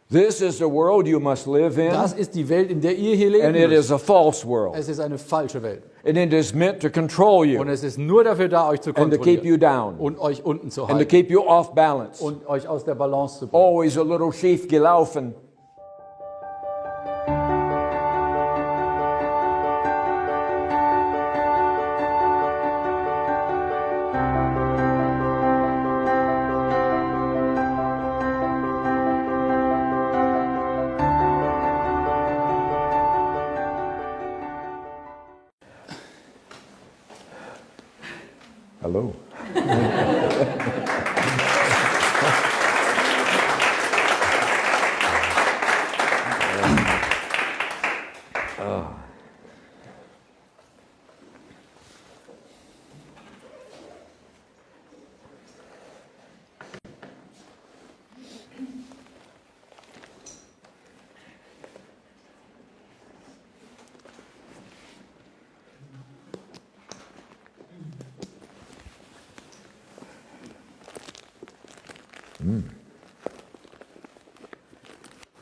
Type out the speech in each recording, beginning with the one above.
This is the world you must live in, Das ist die Welt, in der ihr hier and leben it is müsst. a false world. Es ist eine falsche Welt. And it is meant to control Und you es ist nur dafür da, euch zu and to keep you kontrollieren down und euch unten zu and to halten keep you off balance. und euch aus der Balance zu bringen. Always a little schief gelaufen. Hello.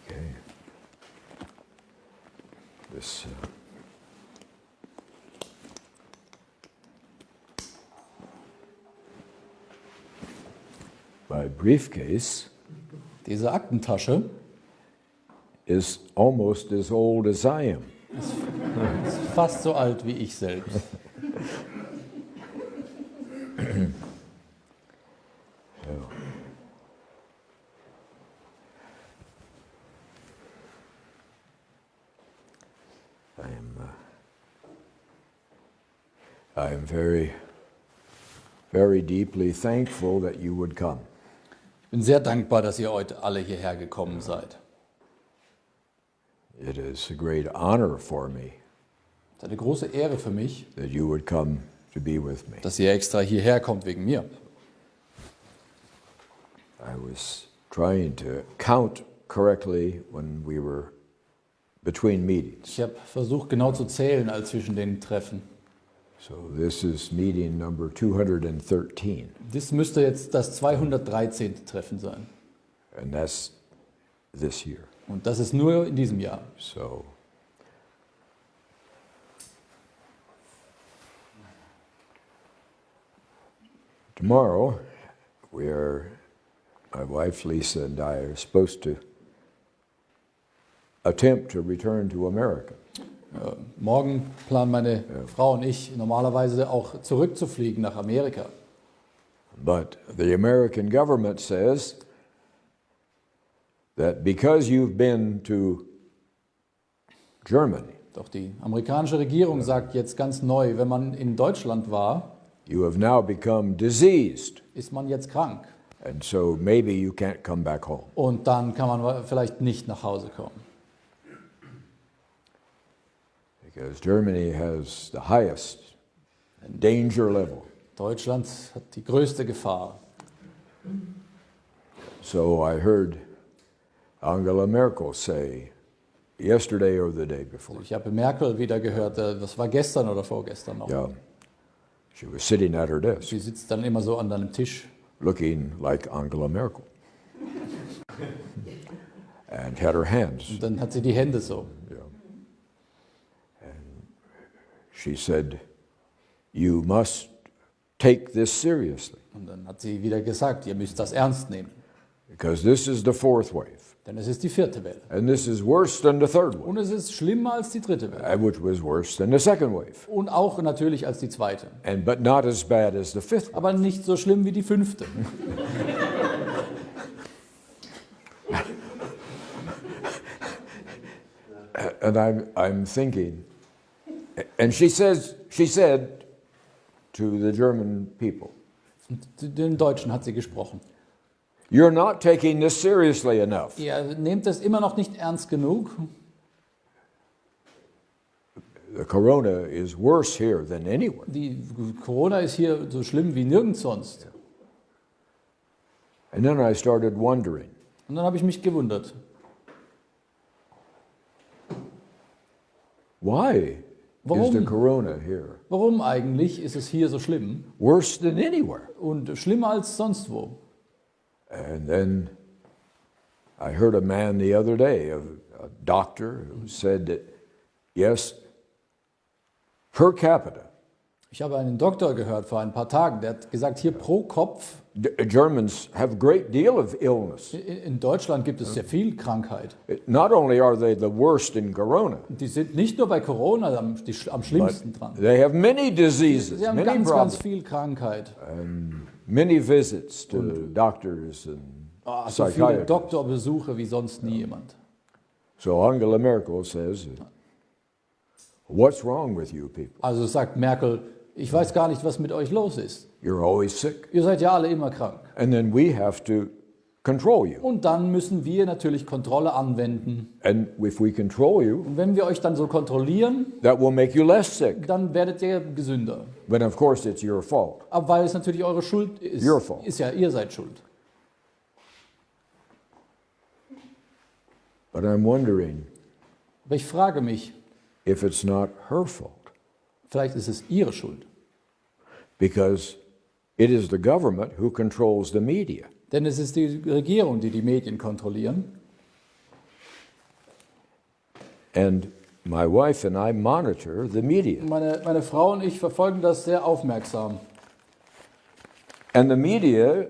Okay. This. My briefcase Diese Aktentasche is almost as old as I am. ist fast so alt wie ich selbst. I am very, very deeply thankful that you would come. Ich bin sehr dankbar, dass ihr heute alle hierher gekommen seid. It is a great honor for me Es ist eine große Ehre für mich, that you would come to be with me. dass ihr extra hierher kommt wegen mir. I was trying to count correctly when we were between meetings. Ich habe versucht, genau zu zählen, als zwischen den Treffen. So this is meeting number 213, Das müsste jetzt das 213. Treffen sein. and that's this year. Und das ist nur in diesem Jahr. So tomorrow, my wife Lisa and I are supposed to attempt to return to America. Morgen planen meine Frau und ich normalerweise auch zurückzufliegen nach Amerika. But the American government says that because you've been to Germany, Doch die amerikanische Regierung sagt jetzt ganz neu, wenn man in Deutschland war, you have now become diseased, ist man jetzt krank. and so maybe you can't come back home. Und dann kann man vielleicht nicht nach Hause kommen. Because Germany has the highest danger level. Deutschland hat die größte Gefahr. So I heard Angela Merkel say yesterday or the day before. Ich habe Merkel wieder gehört, das war gestern oder vorgestern noch. Yeah. She was sitting at her desk Sie sitzt dann immer so an einem Tisch looking like Angela Merkel and had her hands. und dann hat sie die Hände so. Yeah. And she said, "You must take this seriously Und dann hat sie wieder gesagt, ihr müsst das ernst nehmen. because this is the fourth wave, Denn es ist die 4. Welle. and this is worse than the third wave, Und es ist schlimmer als die 3. Welle. which was worse than the second wave, Und auch natürlich als die 2. but not as bad as the fifth wave." Aber nicht so schlimm wie die 5. And I'm thinking, and she said to the German people, Und den Deutschen hat sie gesprochen. "You're not taking this seriously enough. Ihr nehmt es immer noch nicht ernst genug. The corona is worse here than anywhere." Die Corona ist hier so schlimm wie nirgends sonst. And then I started wondering, Und dann habe ich mich gewundert. why is the corona here Warum eigentlich ist es hier so schlimm worse than anywhere? und schlimmer als sonst wo? And then I heard a man the other day, a doctor, who said that, yes, per capita, Ich habe einen Doktor gehört vor ein paar Tagen, der hat gesagt, hier pro Kopf, Germans have a great deal of illness. in Deutschland gibt es sehr viel Krankheit. Not only are they the worst in Corona, Die sind nicht nur bei Corona am schlimmsten dran. they have many diseases, Sie haben many ganz problems, viel Krankheit. many visits to doctors and So viele psychiatrists. Doktorbesuche wie sonst nie jemand. So Angela Merkel says, what's wrong with you people? Also sagt Merkel, ich weiß gar nicht, was mit euch los ist. You're always sick. Ihr seid ja alle immer krank. And then we have to control you. Und dann müssen wir natürlich Kontrolle anwenden. And if we control you, Und wenn wir euch dann so kontrollieren, that will make you less sick. dann werdet ihr gesünder. But of course it's your fault. Aber weil es natürlich eure Schuld ist. Your fault. Ist ja, ihr seid schuld. But I'm wondering Aber ich frage mich, if it's not her fault. vielleicht ist es ihre Schuld. Because it is the government who controls the media. Denn es ist die Regierung, die die Medien kontrollieren. And my wife and I monitor the media. Meine Frau und ich verfolgen das sehr aufmerksam. And the media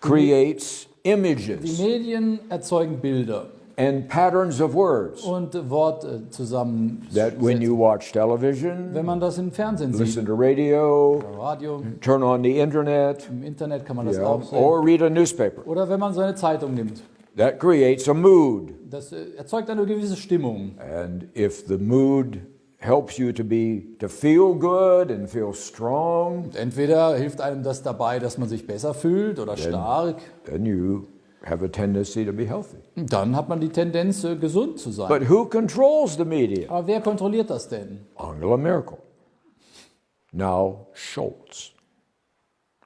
creates Die images Medien erzeugen Bilder and patterns of words und Worte zusammen. that when you watch television, Wenn man das im Fernsehen sieht, listen to radio, im Radio, turn on the internet, im Internet kann man das yeah, auch sehen. or read a newspaper, Oder wenn man so eine Zeitung nimmt. that creates a mood. Das erzeugt eine gewisse Stimmung. And if the mood helps you to feel good and feel strong, Entweder hilft einem das dabei, dass man sich besser fühlt oder stark. then you have a tendency to be healthy. Dann hat man die Tendenz, gesund zu sein. But who controls the media? Aber wer kontrolliert das denn? Angela Merkel. Now Scholz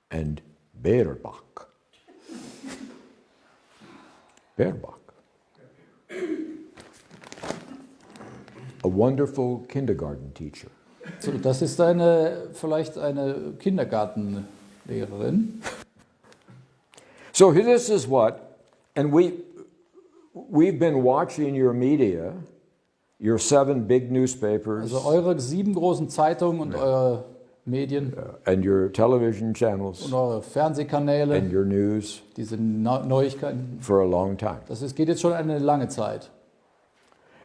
and Baerbock. Baerbock. A wonderful kindergarten teacher. So, das ist vielleicht eine Kindergartenlehrerin. So this is what, and we've been watching your media, your 7 big newspapers, Also eure 7 großen Zeitungen und eure Medien and your television channels, und eure Fernsehkanäle, and your news diese Neuigkeiten. for a long time. Geht jetzt schon eine lange Zeit.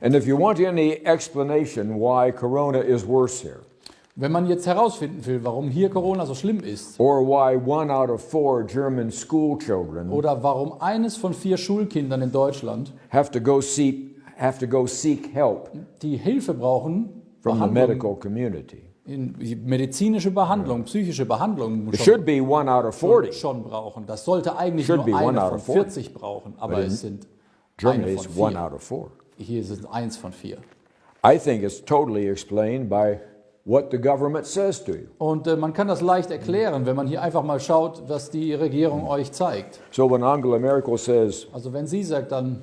And if you want any explanation why Corona is worse here, Wenn man jetzt herausfinden will, warum hier Corona so schlimm ist or why 1 out of 4 German school children oder warum eines von 4 Schulkindern in Deutschland, have to go seek help die Hilfe brauchen, from the medical community. medizinische Behandlung, psychische Behandlung It should be 1 out of 40. schon brauchen. Das sollte eigentlich Should nur be one eine out von of 40. 40 brauchen, aber But in es sind Germany eine is von 1 4. out of 4. Hier sind 1 von 4. I think it's totally explained by what the government says to you. Und man kann das leicht erklären, wenn man hier einfach mal schaut, was die Regierung euch zeigt. So when Angela Merkel says, Also wenn sie sagt dann,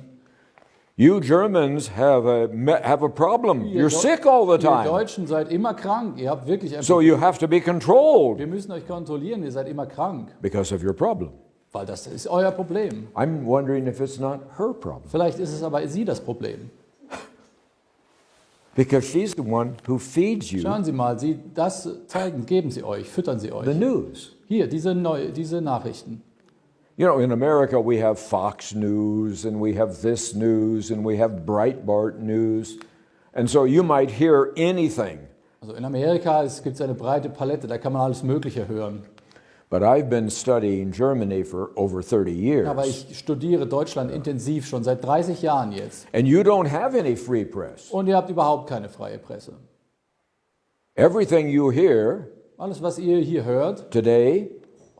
you Germans have a problem, you're sick all the ihr time, Deutschen seid immer krank, ihr habt wirklich einfach, so you have to be controlled wir müssen euch kontrollieren, ihr seid immer krank, because of your problem. weil das ist euer Problem. I'm wondering if it's not her problem, Vielleicht ist es aber sie das Problem. because she's the one who feeds you Schauen Sie mal, das geben sie euch, füttern sie the euch. news. Hier, diese Nachrichten. You know, in America we have Fox News and we have this news and we have Breitbart News. And so you might hear anything. Also in Amerika gibt es eine breite Palette, da kann man alles Mögliche hören. But I've been studying Germany for over 30 years. Aber ich studiere Deutschland intensiv schon seit 30 Jahren jetzt. And you don't have any free press. Und ihr habt überhaupt keine freie Presse. Everything you hear Alles, was ihr hier hört, today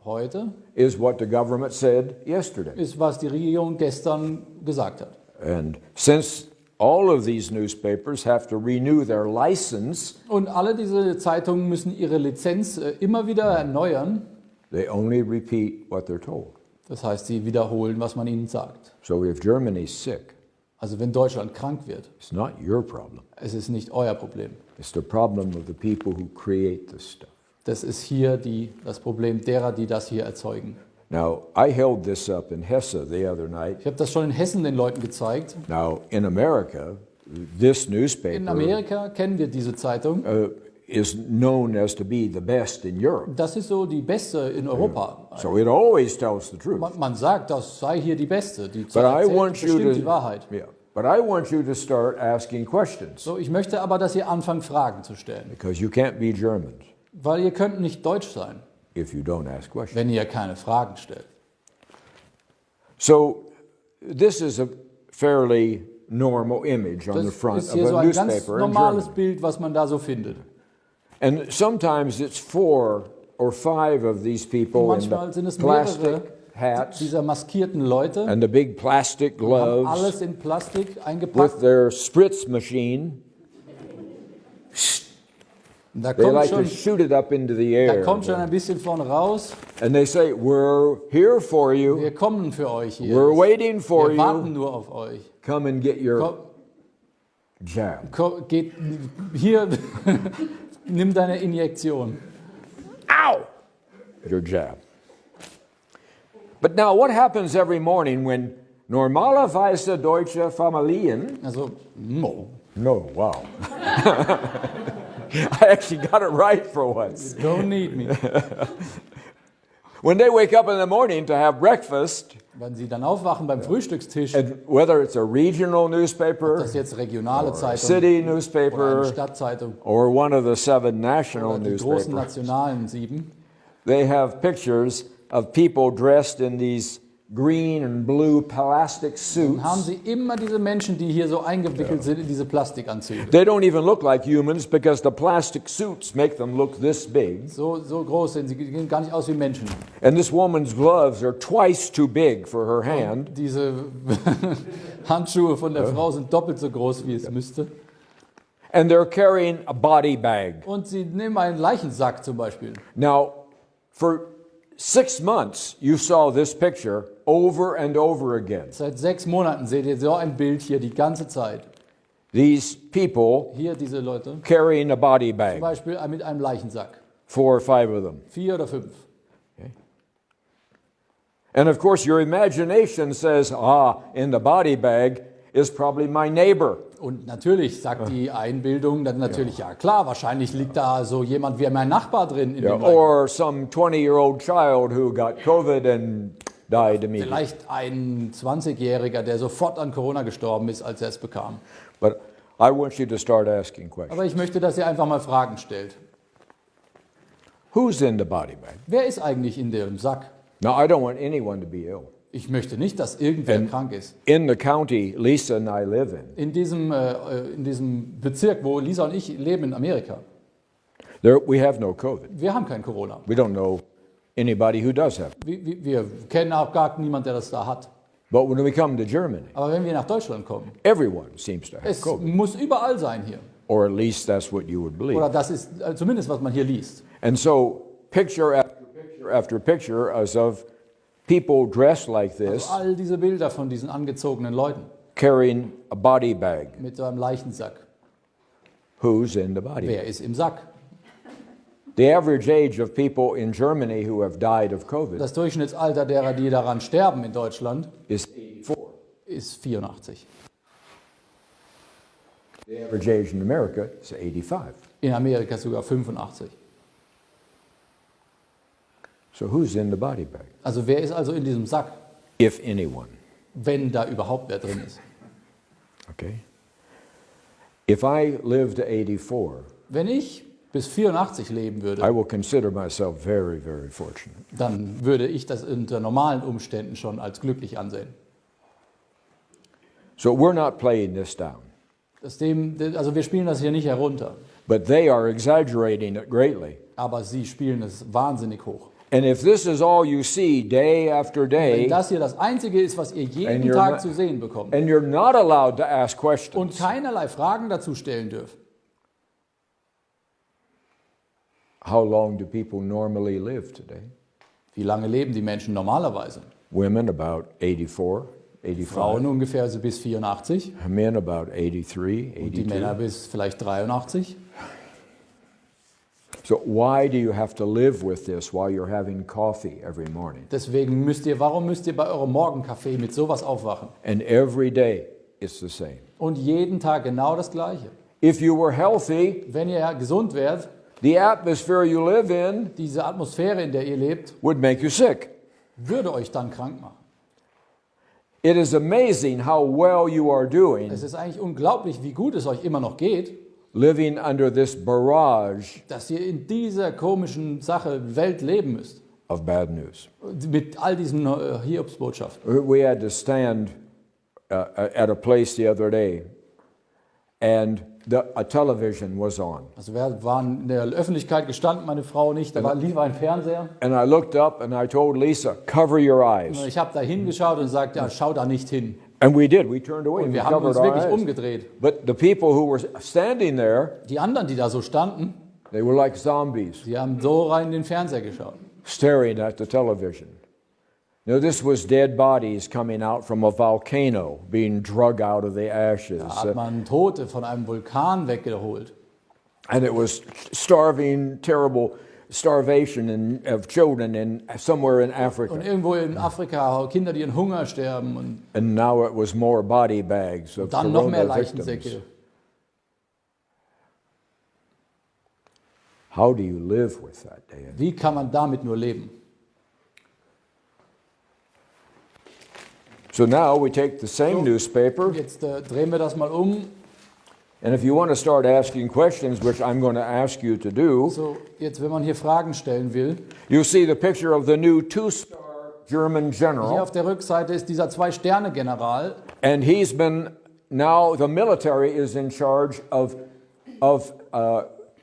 heute, is what the government said yesterday. ist, was die Regierung gestern gesagt hat. And since all of these newspapers have to renew their license, Und alle diese Zeitungen müssen ihre Lizenz immer wieder erneuern. they only repeat what they're told. Das heißt, sie wiederholen, was man ihnen sagt. So if Germany's sick, Also wenn Deutschland krank wird, it's not your problem. es ist nicht euer Problem. It's the problem of the people who create this stuff. Das ist hier das Problem derer, die das hier erzeugen. Now, I held this up in Hesse the other night. Ich habe das schon in Hessen den Leuten gezeigt. Now, in America, this In newspaper Amerika kennen wir diese Zeitung. is known as to be the best in Europe. Das ist so die beste in Europa. So it always tells the truth. Man sagt, das sei hier die beste. Die But I erzählt want you bestimmt die to, Wahrheit. yeah, but I want you to start asking questions So, ich möchte aber, dass ihr anfangt, Fragen zu stellen. because you can't be Germans Weil ihr könnt nicht deutsch sein, if you don't ask questions. wenn ihr keine Fragen stellt. So this is a fairly normal image on the Das front ist of hier so a ein ganz newspaper in normales Germany. Bild, was man da so findet. And sometimes it's 4 or 5 of these people in Manchmal sind the es mehrere plastic hats dieser maskierten Leute, and the big plastic haben gloves alles in Plastik with eingepackt. their spritz machine. Und da They kommt, like to schon, shoot it up into the da air. kommt schon ein bisschen von raus. And they say, we're here for you. Wir kommen für euch hier. We're waiting for Wir warten you. nur auf euch. Come and get your Komm, jab. geht hier, nimm deine Injektion. Ow! Your jab. But now what happens every morning when normalerweise deutsche Familien... Also, no. No, wow. I actually got it right for once. Don't need me. When they wake up in the morning to have breakfast, Wenn sie dann aufwachen beim Frühstückstisch, and whether it's a regional ob newspaper, das jetzt regionale or a Zeitung city oder eine newspaper, Stadtzeitung or one of the 7 national oder die großen newspapers, nationalen 7, they have pictures of people dressed in these green and blue plastic dann haben suits. sie immer diese Menschen, die hier so eingewickelt sind in diese Plastikanzüge. They don't even look like humans because the plastic suits make them look this big. So groß sind sie, gehen gar nicht aus wie Menschen. And this woman's gloves are twice too big for her hand. Diese Handschuhe von der Frau sind doppelt so groß, wie es müsste. And they're carrying a body bag. Und sie nehmen einen Leichensack zum Beispiel. Now, for 6 months, you saw this picture over and over again. Seit 6 Monaten seht ihr so ein Bild hier die ganze Zeit. These people Hier diese Leute, carrying a body zum bag, Beispiel mit einem Leichensack. 4 or 5 of them. 4 oder 5. And of course, your imagination says, in the body bag is probably my neighbor. Und natürlich sagt die Einbildung dann natürlich, ja klar, wahrscheinlich liegt da so jemand wie mein Nachbar drin in dem Leichensack. Or some 20-year-old child who got COVID and died immediately. Vielleicht ein 20-Jähriger, der sofort an Corona gestorben ist, als er es bekam. But I want you to start asking questions. Aber ich möchte, dass ihr einfach mal Fragen stellt. Who's in the body bag? Wer ist eigentlich in dem Sack? Now, I don't want anyone to be ill. Ich möchte nicht, dass irgendwer krank ist. In the county Lisa and I live in, In diesem Bezirk, wo Lisa und ich leben in Amerika, we have no COVID. wir haben kein Corona. We don't know anybody who does have it. Wir kennen auch gar niemanden, der das da hat. But when we come to Germany, Aber wenn wir nach Deutschland kommen, everyone seems to have es COVID. muss überall sein hier. Or at least that's what you would believe. Oder das ist zumindest, was man hier liest. And so, picture after picture after picture as of people dressed like this, Also all diese Bilder von diesen angezogenen Leuten carrying a body bag. mit so einem Leichensack. Who's in the body bag? Wer ist im Sack? The average age of people in Germany who have died of COVID Das Durchschnittsalter derer, die daran sterben in Deutschland, is 84. ist 84. The average age in America is 85. In Amerika sogar 85. So who's in the body bag? Also wer ist also in diesem Sack, If anyone. wenn da überhaupt wer drin ist? Okay? If I live to 84, Wenn ich bis 84 leben I würde, will consider myself very, very fortunate. dann würde ich das unter normalen Umständen schon als glücklich ansehen. So we're not playing this down. Also wir spielen das hier nicht herunter, But they are exaggerating it greatly. aber sie spielen es wahnsinnig hoch. And if this is all you see day after Wenn day, das hier das Einzige ist, was ihr jeden And you're Tag not- zu sehen bekommt and you're not allowed to ask und questions, keinerlei Fragen dazu stellen dürft, how long do people normally live today? wie lange leben die Menschen normalerweise? Women about 84, 85. Frauen ungefähr so bis 84 Men about 83, und die Männer 82. bis vielleicht 83. So why do you have to live with this while you're having coffee every morning? Deswegen warum müsst ihr bei eurem Morgenkaffee mit sowas aufwachen? And every day it's the same. Und jeden Tag genau das Gleiche. If you were healthy, Wenn ihr gesund wärt, the atmosphere you live in diese Atmosphäre, in der ihr lebt, would make you sick. würde euch dann krank machen. It is amazing how well you are doing Es ist eigentlich unglaublich, wie gut es euch immer noch geht, living under this barrage dass ihr in dieser komischen Welt leben müsst. of bad news. Mit all diesen Hiobsbotschaften. We had to stand at a place the other day, and a television was on. Also wir waren in der Öffentlichkeit gestanden, meine Frau und ich, da lief ein Fernseher. And I looked up and I told Lisa, cover your eyes. Ich habe da hingeschaut und gesagt, ja, schau da nicht hin. And we did. We turned away. Und We wir haben covered uns our wirklich eyes. umgedreht. But the people who were standing there, Die anderen, die da so standen, they were like zombies, die haben so rein in den Fernseher geschaut. staring at the television. Now, this was dead bodies coming out from a volcano, being drug out of the ashes. Da hat man Tote von einem Vulkan weggeholt. And it was starving, terrible starvation of children somewhere in Und Africa. irgendwo in Afrika Kinder, die in Hunger sterben und And now it was more body bags of dann noch mehr corona victims. Leichensäcke. How do you live with that, Dan? Wie kann man damit nur leben? So now we take the same newspaper, Jetzt drehen wir das mal um. and if you want to start asking questions, which I'm going to ask you to do, So, jetzt, wenn man hier Fragen stellen will, you'll see the picture of the new two-star German hier general, auf der Rückseite ist dieser Zwei-Sterne-General. and he's been, now the military is in charge of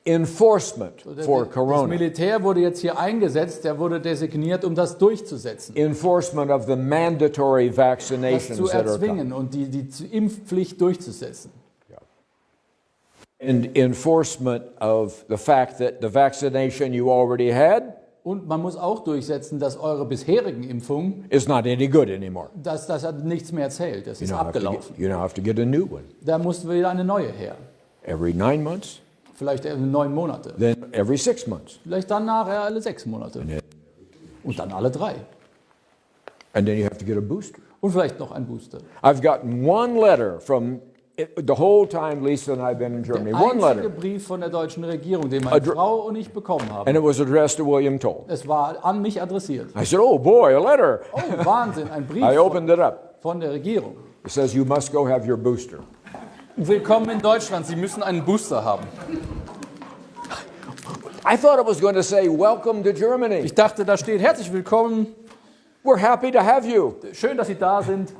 enforcement for Das corona. Militär wurde jetzt hier eingesetzt, der wurde designiert, um das durchzusetzen. Enforcement of the mandatory Das vaccinations zu that are coming. erzwingen und die Impfpflicht durchzusetzen. And enforcement of the fact that the vaccination you already had Und man muss auch durchsetzen, dass eure bisherigen Impfungen, is not any good anymore. das hat nichts mehr zählt, das ist You now abgelaufen. have to get a new one. Da muss wieder eine neue her. Every 9 months, Vielleicht 9 Monate. then every 6 months. Vielleicht dann nachher alle 6 Monate. Und dann alle 3. And then you have to get a booster. Und vielleicht noch ein Booster. I've gotten one letter from the whole time Lisa and I've been in Germany. Der One einzige letter. Brief von der deutschen Regierung, den meine Frau und ich bekommen haben. And it was addressed to William Toll. Es war an mich adressiert. I said, oh boy, a letter. Oh, Wahnsinn, ein Brief I opened it up. von der Regierung. It says you must go have your booster. Willkommen in Deutschland, Sie müssen einen Booster haben. I thought it was going to say, welcome to Germany. Ich dachte, da steht, herzlich willkommen, We're happy to have you. schön, dass Sie da sind.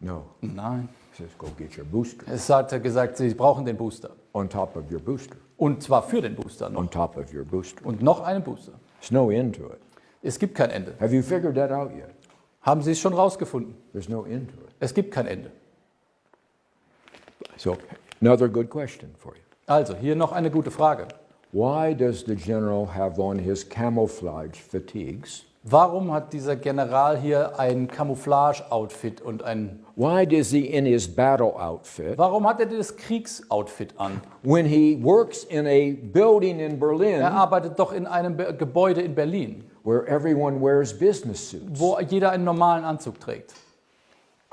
No, Nein, it says go get your booster es hat gesagt, Sie brauchen den Booster. on top of your booster, Und zwar für den Booster noch. on top of your booster. Und noch einen Booster. There's no end to it. Es gibt kein Ende. Have you figured that out yet? Haben Sie es schon rausgefunden? There's no end to it. Es gibt kein Ende. So, another good question for you. Also, hier noch eine gute Frage. Why does the general have on his camouflage fatigues? Warum hat dieser General hier ein Camouflage-Outfit und ein... Why does he in his battle outfit, Warum hat er das Kriegsoutfit an? when he works in a building in Er Berlin arbeitet doch in einem Gebäude in Berlin, where everyone wears business suits? wo jeder einen normalen Anzug trägt.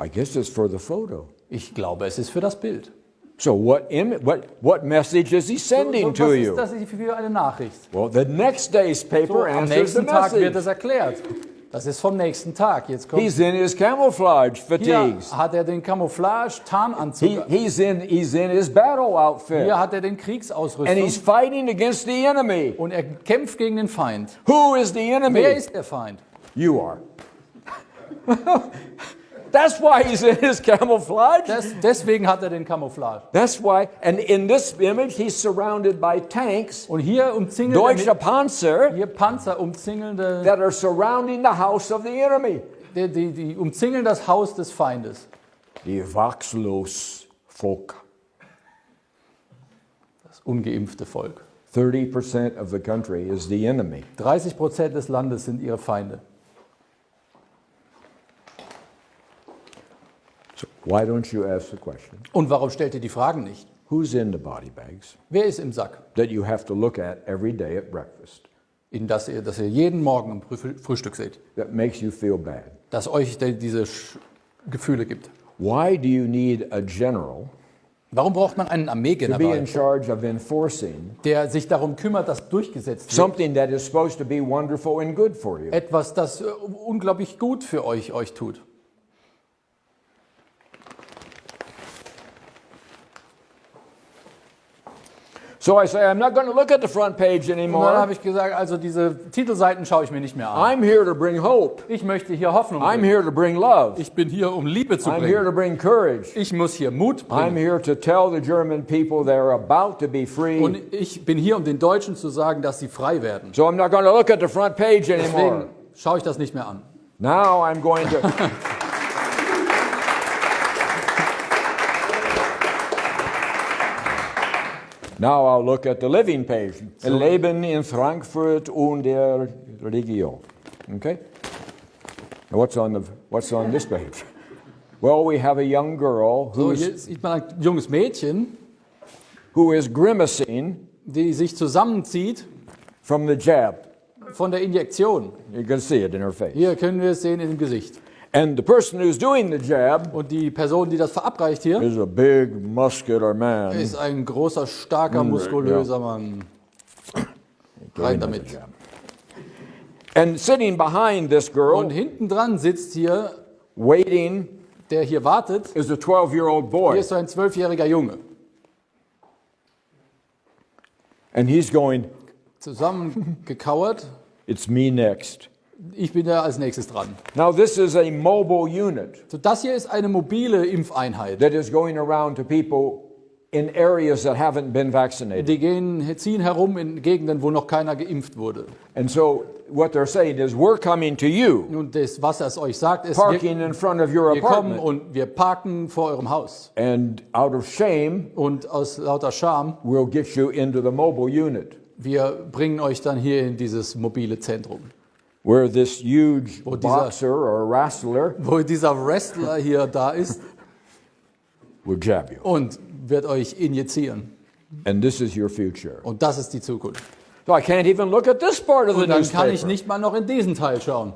I guess it's for the photo. Ich glaube, es ist für das Bild. So what message is he sending to Was ist you? das für eine Nachricht? Well, the next day's paper So, am answers the nächsten Tag wird message. es erklärt. Das ist vom nächsten Tag. Jetzt kommt He's in his camouflage hier fatigues. hat er den Camouflage-Tarnanzug. He's in his battle outfit. Hier hat er den And he's Kriegsausrüstung. fighting against the enemy. Und er kämpft gegen den Feind. Who is the enemy? Wer ist der Feind? You are. That's why he's in his camouflage. Deswegen hat er den Camouflage. That's why, and in this image, he's surrounded by tanks, Und hier umzingeln Deutsche Panzer, hier Panzer umzingelnde, that are surrounding the house of the enemy. die umzingeln das Haus des Feindes. Die wachslos Volk. Das ungeimpfte Volk. 30% of the country is the enemy. 30% des Landes sind ihre Feinde. So why don't you ask the question? Und warum stellt ihr die Fragen nicht? Who's in the body bags Wer ist im Sack? that you have to look at every day at breakfast In das ihr jeden Morgen im Frühstück seht. that makes you feel bad? Das euch diese Gefühle gibt. Why do you need a general Warum braucht man einen to be in Armeegeneral, charge of enforcing der sich darum kümmert, dass durchgesetzt wird? something that is supposed to be wonderful and good for you? Etwas, das unglaublich gut für euch tut. So I say, I'm not going to look at the front page Und dann anymore. habe ich gesagt, also diese Titelseiten schaue ich mir nicht mehr an. I'm here to bring hope. Ich möchte hier Hoffnung I'm bringen. here to bring love. Ich bin hier, um Liebe zu I'm here bringen. to bring courage. Ich muss hier Mut I'm bringen. here to tell the German people they're about to be Und free. ich bin hier, um den Deutschen zu sagen, dass sie frei werden. So I'm not going to look at the front page anymore. Deswegen schaue ich das nicht mehr an. Now I'm going to... Now I'll look at the living page. Leben in Frankfurt und der Region. Okay? Now what's on this page? Well, we have a young girl So, hier sieht man ein junges Mädchen, who is grimacing die sich zusammenzieht from the jab. von der Injektion. You can see it in her face. Hier können wir es sehen im Gesicht. And the person who's doing the jab Und die Person, die das verabreicht hier, is a big, muscular man. ist ein großer, starker, muskulöser Mann. Rein damit. Jab. And sitting behind this girl, Und hinten dran sitzt hier, waiting, der hier wartet, is a 12-year-old hier boy. ist so ein 12-jähriger Junge. And he's going, Zusammengekauert. it's me next. Ich bin da als nächstes dran. Now this is a mobile unit So, das hier ist eine mobile Impfeinheit. that is going around to people in areas that haven't been vaccinated. Die ziehen herum in Gegenden, wo noch keiner geimpft wurde. And so what they're saying is, we're coming to you, Und das, was es euch sagt, ist, parking in front of your wir kommen apartment. und wir parken vor eurem Haus. And out of shame, Und aus lauter Scham, we'll get you into the mobile unit, wir bringen euch dann hier in dieses mobile Zentrum. where this huge Wo dieser- boxer or wrestler Wo dieser Wrestler hier da ist will jab you. und wird euch injizieren. And this is your future. Und das ist die Zukunft. So I can't even look at this part of the Und dann kann ich newspaper. nicht mal noch in diesen Teil schauen.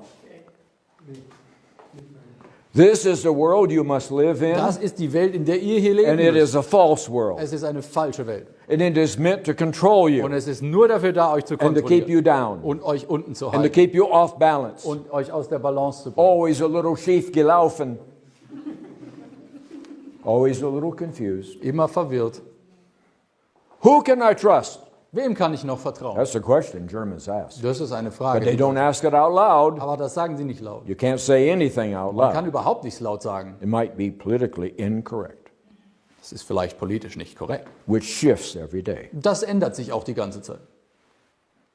This is the world you must live in, Das ist die Welt, in der ihr hier and leben it müsst. is a false world. Es ist eine falsche Welt. And it is meant to control Und you es ist nur dafür da, euch zu and to keep you kontrollieren down und euch unten zu and to halten keep you off balance. und euch aus der Balance zu bringen. Always a little schief gelaufen. Always a little confused. Immer verwirrt. Who can I trust? Wem kann ich noch vertrauen? That's the question Germans ask. Das ist eine But they Frage. don't ask it out loud. Aber das sagen sie nicht laut. You can't say anything out Man kann loud. überhaupt nichts laut sagen. It might be politically incorrect, Das ist vielleicht politisch nicht korrekt. which shifts every day. Das ändert sich auch die ganze Zeit.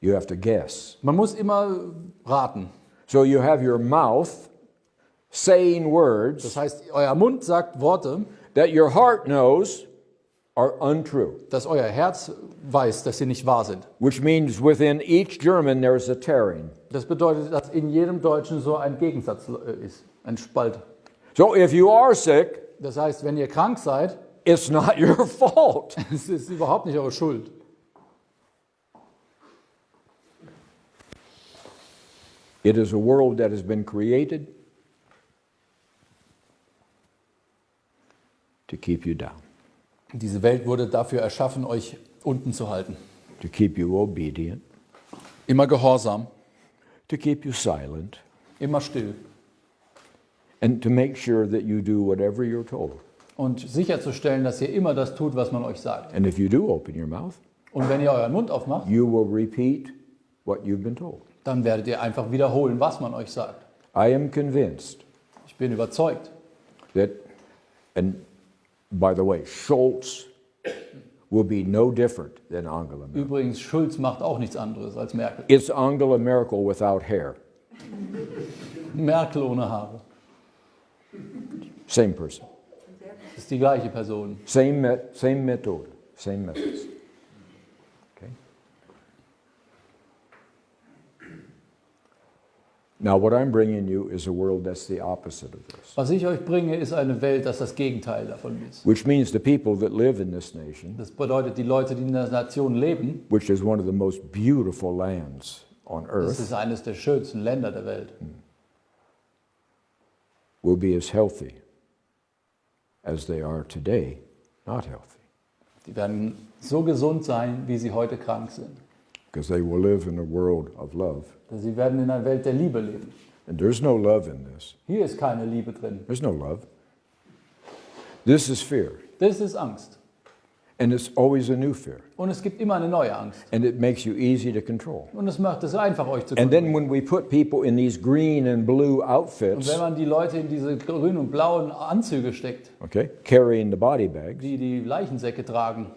You have to guess. Man muss immer raten. So you have your mouth saying Das words heißt, euer Mund sagt Worte, that your heart knows are untrue, dass euer Herz weiß, dass sie nicht wahr sind. which means within each German there's a tearing. Das bedeutet, dass in jedem Deutschen so ein Gegensatz ist, ein Spalt. So if you are sick, Das heißt, wenn ihr krank seid, it's not your fault. es ist überhaupt nicht eure Schuld. It is a world that has been created to keep you down, Diese Welt wurde dafür erschaffen, euch unten zu halten. to keep you obedient, Immer gehorsam, to keep you silent, immer still. and to make sure that you do whatever you're told. Und sicherzustellen, dass ihr immer das tut, was man euch sagt. And if you do open your mouth, Und wenn ihr euren Mund aufmacht, you will repeat what you've been told. dann werdet ihr einfach wiederholen, was man euch sagt. I am convinced Ich bin überzeugt. that, and by the way, Schultz will be no different than Angela Merkel. Übrigens, Schulz macht auch nichts anderes als Merkel. It's Angela Merkel without hair. Merkel ohne Haare. Same person. Das ist die gleiche Person. Same method. Same methods. Okay? Now what I'm bringing you is a world that's the opposite of this. Was ich euch bringe, ist eine Welt, das das Gegenteil davon ist. Which means the people that live in this nation, Das bedeutet, die Leute, die in der Nation leben, which is one of the most beautiful lands on das earth, ist eines der schönsten Länder der Welt, will be as healthy as they are today, not healthy. die werden so gesund sein, wie sie heute krank sind. Because they will live in a world of love. Sie werden in einer Welt der Liebe leben. And there's no love in this. Hier ist keine Liebe drin. There's no love. This is fear. Das ist Angst. And it's always a new fear. Und es gibt immer eine neue Angst. And it makes you easy to control. Und es macht es einfach, euch zu And kontrollieren. then when we put people in these green and blue Und outfits, wenn man die Leute in diese grünen und blauen Anzüge steckt, okay, carrying the body bags, die die Leichensäcke tragen,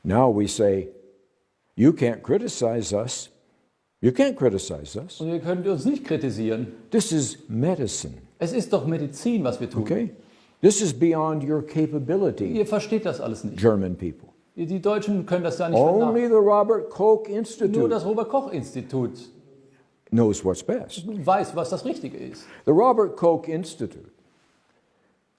now we say, you can't criticize us. You can't criticize us. und ihr könnt uns nicht kritisieren. This is medicine, Es ist doch Medizin, was wir tun. okay? This is beyond your capability, Ihr versteht das alles nicht. German people. Die Deutschen können das ja nicht Only vernachlässigen. the Robert Koch Nur Institute das Robert-Koch-Institut knows what's best. weiß, was das Richtige ist. The Robert Koch Institute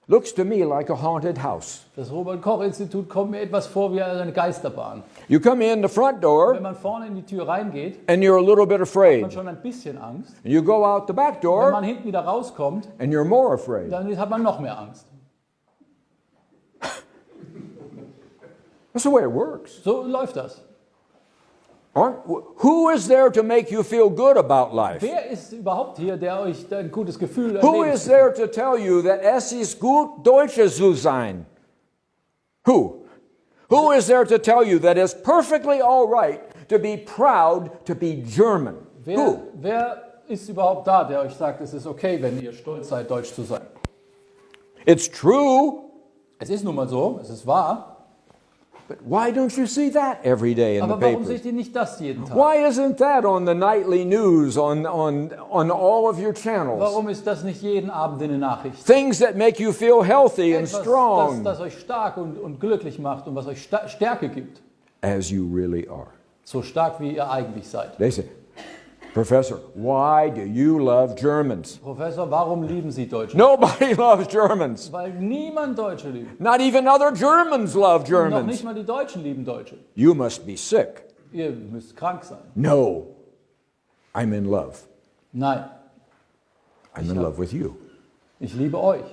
looks to me like a haunted house. Das Robert-Koch-Institut kommt mir etwas vor wie eine Geisterbahn. You come in the front Wenn door man vorne in die Tür reingeht, and you're a little bit hat afraid. man schon ein bisschen Angst. And you go out the back Wenn door man hinten wieder rauskommt, and you're more afraid. dann hat man noch mehr Angst. That's the way it works. So läuft das. Who is there to make you feel good about life? Wer ist überhaupt hier, der euch ein gutes Gefühl Who is there to tell you that es ist gut, Deutsche zu sein? Who? Who is there to tell you that it's perfectly all right to be proud to be German? Who? Wer ist überhaupt da, der euch sagt, es ist okay, wenn ihr stolz seid, deutsch zu sein? It's true, Es ist nun mal so, es ist wahr. but why don't you see that every day in the Aber warum papers? seht ihr nicht das jeden Tag? Why isn't that on the nightly news, on all of your channels? Warum ist das nicht jeden Abend in den Nachrichten? Things that make you feel healthy and Etwas, strong das euch stark und glücklich macht und was euch Stärke gibt. as you really are. So stark, wie ihr eigentlich seid. They say, Professor, why do you love Germans? Professor, warum lieben Sie Deutsche? Nobody loves Germans. Weil niemand Deutsche liebt. Not even other Germans love Noch Germans. nicht mal die Deutschen lieben Deutsche. You must be sick. Ihr müsst krank sein. No, I'm in love. Nein, I'm in love with you. ich liebe euch.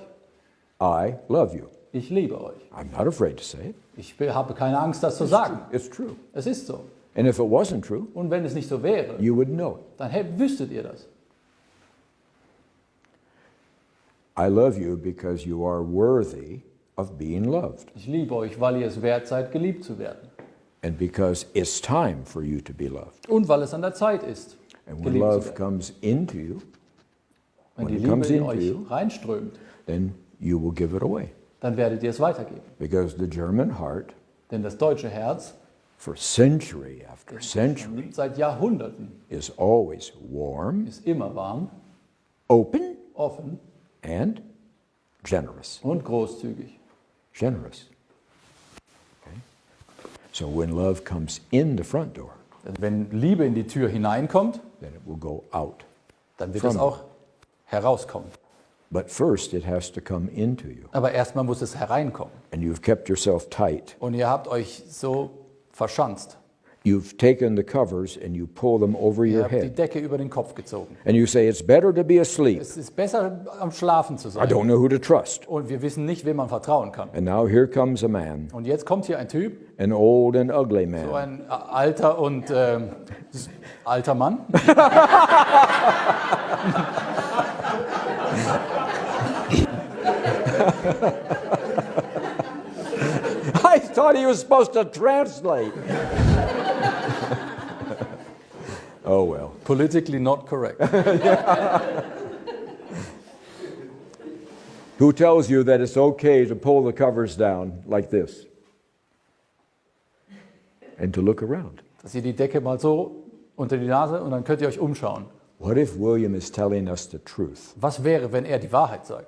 I love you. Ich liebe euch. I'm not afraid to say it. Ich habe keine Angst, das zu sagen. It's true. Es ist so. And if it wasn't true, Und wenn es nicht so wäre, you would know it. dann wüsstet ihr das. I love you because you are worthy of being loved. Ich liebe euch, weil ihr es wert seid, geliebt zu werden. And because it's time for you to be loved. Und weil es an der Zeit ist, And when geliebt zu love werden. comes into you, Wenn when die it comes Liebe in into euch you, reinströmt, then you will give it away. dann werdet ihr es weitergeben. Because the German heart, Denn das deutsche Herz for century after century, seit Jahrhunderten is always warm, ist immer warm, open, offen and generous. und großzügig. Generous. Okay? So when love comes in the front door, Denn wenn Liebe in die Tür hineinkommt, then it will go out. dann wird From es auch herauskommen. But first it has to come into you. Aber erstmal muss es hereinkommen. And you've kept yourself tight. Und ihr habt euch so verschanzt. You've taken the covers and you pull them over Ihr your habt die head. Decke über den Kopf gezogen. And you say, it's better to be asleep. Es ist besser, am Schlafen zu I sein. don't know who to trust. Und wir wissen nicht, wem man vertrauen kann. And now here comes a man, Und jetzt kommt hier ein Typ, an old and ugly so man. ein alter und alter Mann. I thought he was supposed to translate. Oh well. Politically not correct. Who tells you that it's okay to pull the covers down like this and to look around? Dass ihr die Decke mal so unter die Nase und dann könnt ihr euch umschauen. What if William is telling us the truth? Was wäre, wenn er die Wahrheit sagt?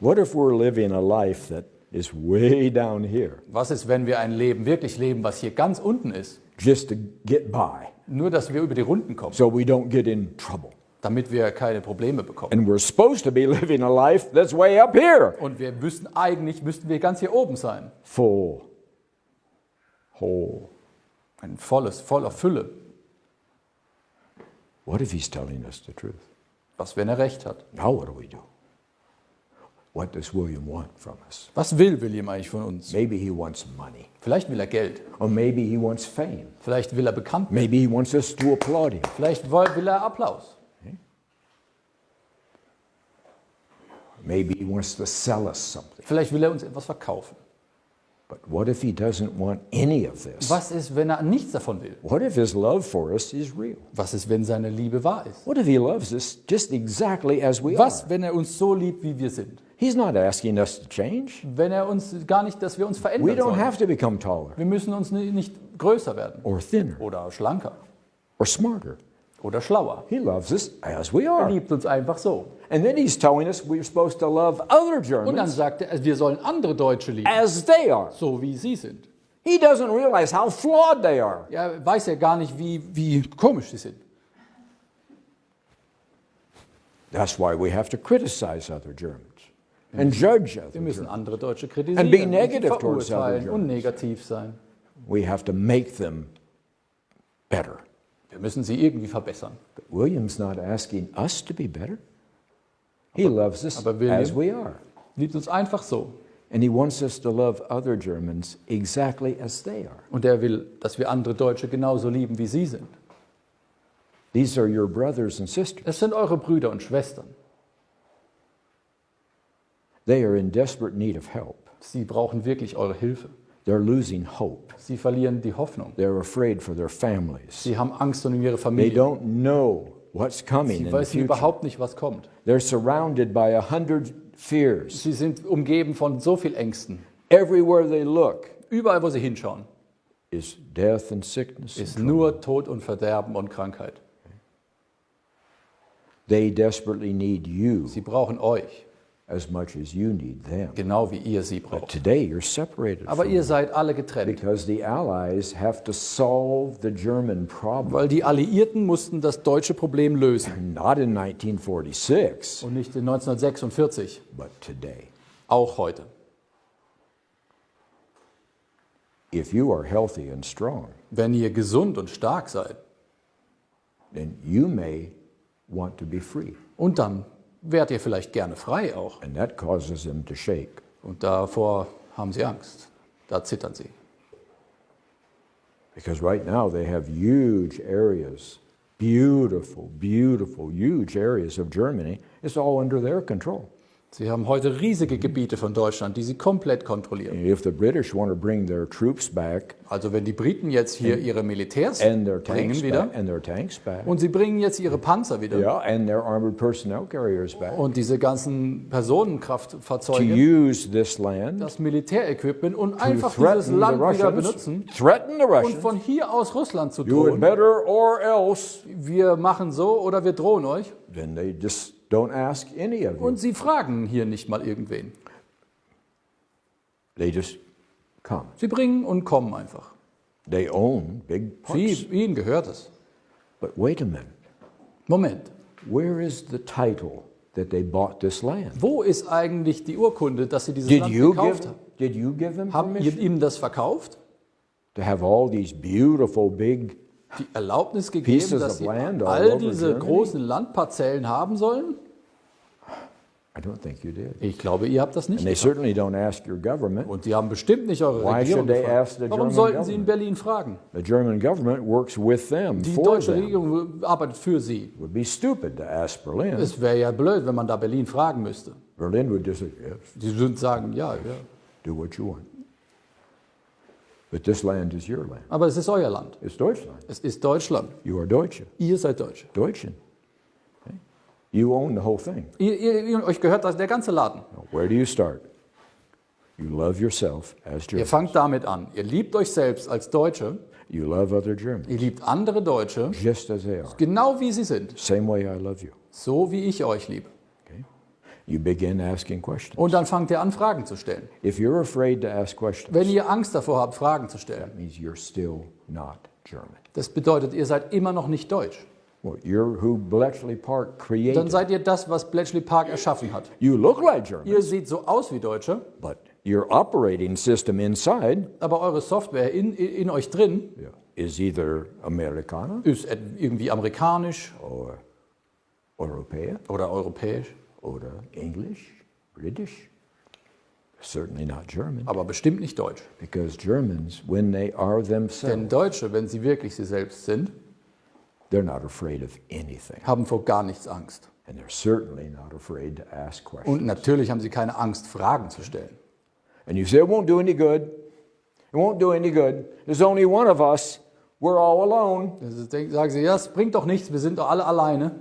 What if we're living a life that is way down here, Was ist, wenn wir ein Leben wirklich leben, was hier ganz unten ist? just to get by, Nur, dass wir über die Runden kommen, so we don't get in trouble. damit wir keine Probleme bekommen. And we're supposed to be living a life that's way up here. Und wir müssten wir ganz hier oben sein. Full, whole. Ein voller Fülle. What if he's telling us the truth? Was, wenn er recht hat? Now what do? What does William want from us? Was will William eigentlich von uns? Maybe he wants money. Vielleicht will er Geld. Or maybe he wants fame. Vielleicht will er bekannt werden. Maybe he wants us to applaud him. Vielleicht will er Applaus. Maybe he wants to sell us something. Vielleicht will er uns etwas verkaufen. But what if he doesn't want any of this? Was ist, wenn er nichts davon will? What if his love for us is real? Was ist, wenn seine Liebe wahr ist? What if he loves us just exactly as we Was, are? wenn er uns so liebt, wie wir sind? He's not asking us to change. Wenn er uns gar nicht, dass wir uns We verändern don't sollen. have to become taller Wir müssen uns nicht größer werden or thinner oder schlanker or smarter. oder schlauer. He loves us as we Er are. liebt uns einfach so. And then he's telling us we're supposed to love other Und dann Germans sagt er, wir sollen andere Deutsche lieben, as they are. so wie sie sind. He doesn't realize how flawed they are. Er weiß ja gar nicht, wie komisch sie sind. That's why we have to criticize other Germans and judge other Wir müssen Germans. andere Deutsche And kritisieren, be und sie negative towards verurteilen other und Germans. negativ sein. We have to make them better. Wir müssen sie irgendwie verbessern. But William's not asking us to be better. He loves us aber William- as we are. Liebt uns einfach so. And he wants us to love other Germans exactly as they are. Und er will, dass wir andere Deutsche genauso lieben, wie sie sind. These are your brothers and sisters. Das sind eure Brüder und Schwestern. They are in desperate need of help. Sie brauchen wirklich eure Hilfe. They're losing hope. Sie verlieren die Hoffnung. They're afraid for their families. Sie haben Angst um ihre They Familie. don't know what's coming Sie in the wissen future. überhaupt nicht, was kommt. They're surrounded by 100 fears. Sie sind umgeben von so viel Ängsten. Everywhere they look Überall, wo sie hinschauen, is death and sickness. ist and trouble. nur Tod und Verderben und Krankheit. They desperately need you Sie brauchen euch, as much as you need them. genau wie ihr sie But braucht. today you're separated Aber from ihr them seid alle getrennt, because the Allies have to solve the German problem. weil die Alliierten mussten das deutsche Problem lösen. Not in 1946, Und nicht in 1946, but today. auch heute. If you are healthy and strong, Wenn ihr gesund und stark seid, then you may want to be free. und dann wärt ihr vielleicht gerne frei auch. And that causes them to shake. Und davor haben sie Angst. Da zittern sie. Because right now they have huge areas, beautiful, beautiful, huge areas of Germany. It's all under their control. Sie haben heute riesige Gebiete von Deutschland, die sie komplett kontrollieren. If the British want to bring their troops back Also wenn die Briten jetzt hier ihre Militärs and their bringen tanks wieder back, and their tanks back, und sie bringen jetzt ihre Panzer wieder yeah, and their armored personnel carriers back, und diese ganzen to Personenkraftfahrzeuge, use this land das Militärequipment und to einfach dieses threaten the Land wieder Russians, benutzen threaten the und Russians. von hier aus Russland zu Do it drohen. better or else. Wir machen so oder wir drohen euch. Then they just don't ask any of you. Und sie fragen hier nicht mal irgendwen. They just come. Sie bringen und kommen einfach. They own big parts. Ihnen gehört es. But wait a minute. Moment, Where is the title that they bought this land? wo ist eigentlich die Urkunde, dass sie dieses Did Land you gekauft give, haben? did you give them Haben ihr permission ihm das verkauft? to have all these beautiful big? Die Erlaubnis gegeben, Pieces dass of sie land all all over diese Germany? großen Landparzellen haben sollen? I don't think you did. Ich glaube, ihr habt das nicht And they getan. certainly don't ask your government. Und sie haben bestimmt nicht eure Why Regierung should they ask the gefragt. Warum German sollten sie in government? Berlin fragen? The German government works with them, Die for deutsche them. Regierung arbeitet für sie. It would be stupid to ask Berlin. Es wäre ja blöd, wenn man da Berlin fragen müsste. Berlin would just say, yes, Die würden sagen, ja, ja. do what you want. But this land is your land. Aber es ist euer Land. It's Deutschland. Es ist Deutschland. You are Deutsche. Ihr seid Deutsche. Deutschen. Okay? You own the whole thing. Euch gehört der ganze Laden. Now, where do you start? You love yourself as Ihr German. fangt damit an. Ihr liebt euch selbst als Deutsche. You love other Germans Ihr liebt andere Deutsche, just as they are. genau wie sie sind. Same way I love you. So wie ich euch liebe. Okay? You begin asking questions. Und dann fangt ihr an, Fragen zu stellen. If you're afraid to ask questions, Wenn ihr Angst davor habt, Fragen zu stellen, that means you're still not German. das bedeutet, ihr seid immer noch nicht deutsch. Well, you're who Bletchley Park Dann created. seid ihr das, was Bletchley Park erschaffen hat. You look like German, Ihr seht so aus wie Deutsche, but your operating system inside aber eure Software in euch drin is either Americana ist irgendwie amerikanisch or Europäer oder europäisch, or English, British. Certainly not German, aber bestimmt nicht deutsch. because Germans, when they are Denn themselves, Deutsche, wenn sie wirklich sie selbst sind, they're not afraid of anything. haben vor gar nichts Angst. And they're certainly not afraid to ask Und questions. natürlich haben sie keine Angst, Fragen zu stellen. And you say, it won't do any good. It won't do any good. There's only one of us. We're all alone. Sagen sie, ja, es bringt doch nichts, wir sind doch alle alleine.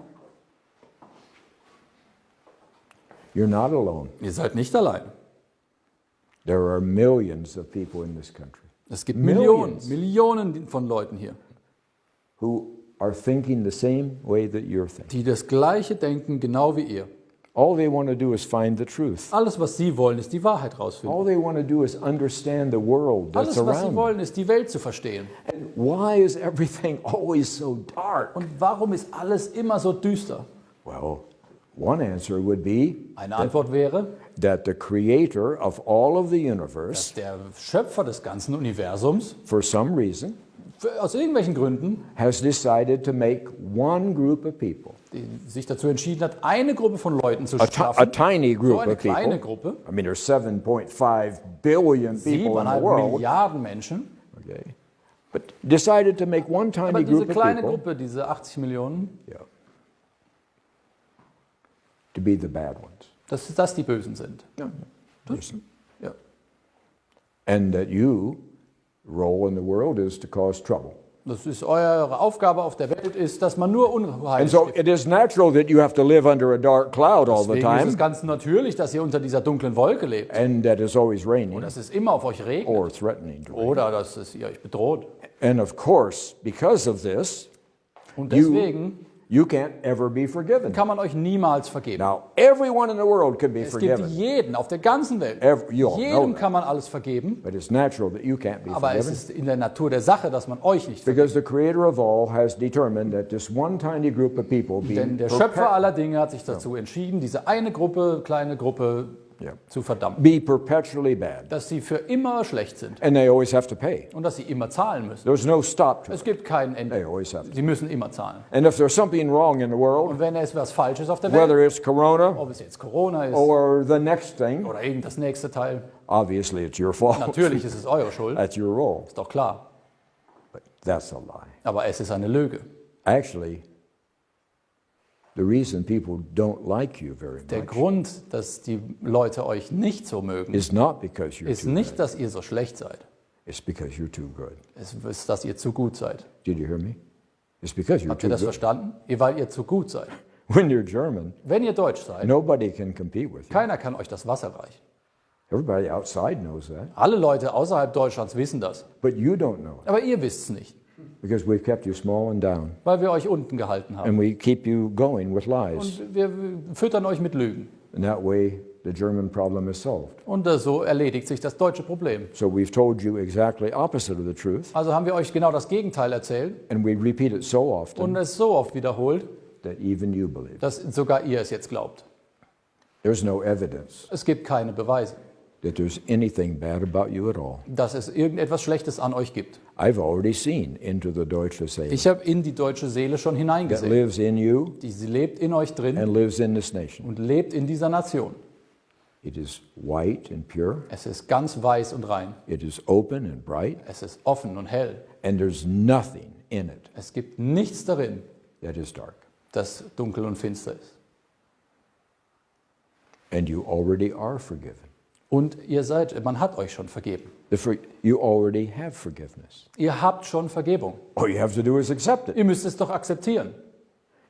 You're not alone. Ihr seid nicht allein. There are millions of people in this country Es gibt Millions. Millionen von Leuten hier, who are thinking the same way that you're thinking. die das Gleiche denken, genau wie ihr. All they want to do is find the truth. Alles, was sie wollen, ist die Wahrheit rausfinden. All they want to do is understand the world that's Alles, was sie around them. wollen, ist die Welt zu verstehen. And why is everything always so dark? Und warum ist alles immer so düster? Well, one answer would be Eine Antwort wäre, that the creator of all of the dass universe, der Schöpfer des ganzen Universums for some reason, aus irgendwelchen Gründen has decided to make one group of people, sich dazu entschieden hat, eine Gruppe von Leuten zu a schaffen. tiny So group eine of people. kleine Gruppe, I mean, there's 7.5 billion people in the 7,5 world. Milliarden Menschen. Okay. But decided to make one Aber tiny diese group of kleine people Gruppe, diese 80 Millionen, to be the bad ones. dass das die Bösen sind. Listen. Ja. And that you role in the world is to cause trouble. Das ist eure Aufgabe auf der Welt, ist, dass man nur Unheil And so stiftet. it is natural that you have to live under a dark cloud all the Deswegen ist es time, ganz natürlich, dass ihr unter dieser dunklen Wolke lebt. and that it's always raining Dass es immer auf euch regnet. or threatening to rain. Oder dass es ihr euch bedroht. And of course, because of this, Und deswegen you can't ever be forgiven. kann man euch niemals vergeben. Now, everyone in the world can be Es gibt forgiven, jeden auf der ganzen Welt. you all know Jedem that. kann man alles vergeben. But it's natural that you can't be Aber es forgiven, ist in der Natur der Sache, dass man euch nicht vergibt. because the creator of all has determined that this one tiny group of people be Denn der Schöpfer aller Dinge hat sich dazu entschieden, diese eine Gruppe, kleine Gruppe zu verdammen. be perpetually bad, Dass sie für immer schlecht sind and they always have to pay. und dass sie immer zahlen müssen. There's no stop to Es it. gibt kein They Ende. always have to. Sie müssen immer zahlen. And if there's something wrong in the world, Und wenn es was Falsches auf der Welt, whether it's Corona ob es jetzt Corona ist or the next thing, oder irgend das nächste Teil, obviously it's your fault. natürlich ist es eure Schuld, That's your role. ist doch klar. But that's a lie. Aber es ist eine Lüge. Actually, the reason people don't like you very Der much Grund, dass die Leute euch nicht so mögen, is not because you're ist too nicht, good. dass ihr so schlecht seid. It's because you're too good. Es ist, dass ihr zu gut seid. Did you hear me? It's because you're Habt too ihr das good. verstanden? Weil ihr zu gut seid. When you're German, Wenn ihr Deutsch seid, nobody can compete with you. keiner kann euch das Wasser reichen. Everybody outside knows that, Alle Leute außerhalb Deutschlands wissen das. but you don't know it Aber ihr wisst es nicht, because we've kept you small and down, weil wir euch unten gehalten haben. and we keep you going with lies. Und wir füttern euch mit Lügen. And that way, the German problem is solved. Und so erledigt sich das deutsche Problem. So we've told you exactly opposite of the truth, Also haben wir euch genau das Gegenteil erzählt and we repeat it so und often es so oft wiederholt, that even you believe. dass sogar ihr es jetzt glaubt. There's no evidence Es gibt keine Beweise, that there's anything bad about you at all. dass es irgendetwas Schlechtes an euch gibt. I've already seen into the deutsche Seele Ich habe in die deutsche Seele schon that hineingesehen. lives in you Sie lebt in euch drin and lives in this nation. und lebt in dieser Nation. It is white and pure. Es ist ganz weiß und rein. It is open and bright, Es ist offen und hell. and there's nothing in it Es gibt nichts darin, that is dark. das dunkel und finster ist. And you already are forgiven. Und man hat euch schon vergeben. You already have forgiveness. Ihr habt schon Vergebung. All you have to do is accept it. Ihr müsst es doch akzeptieren.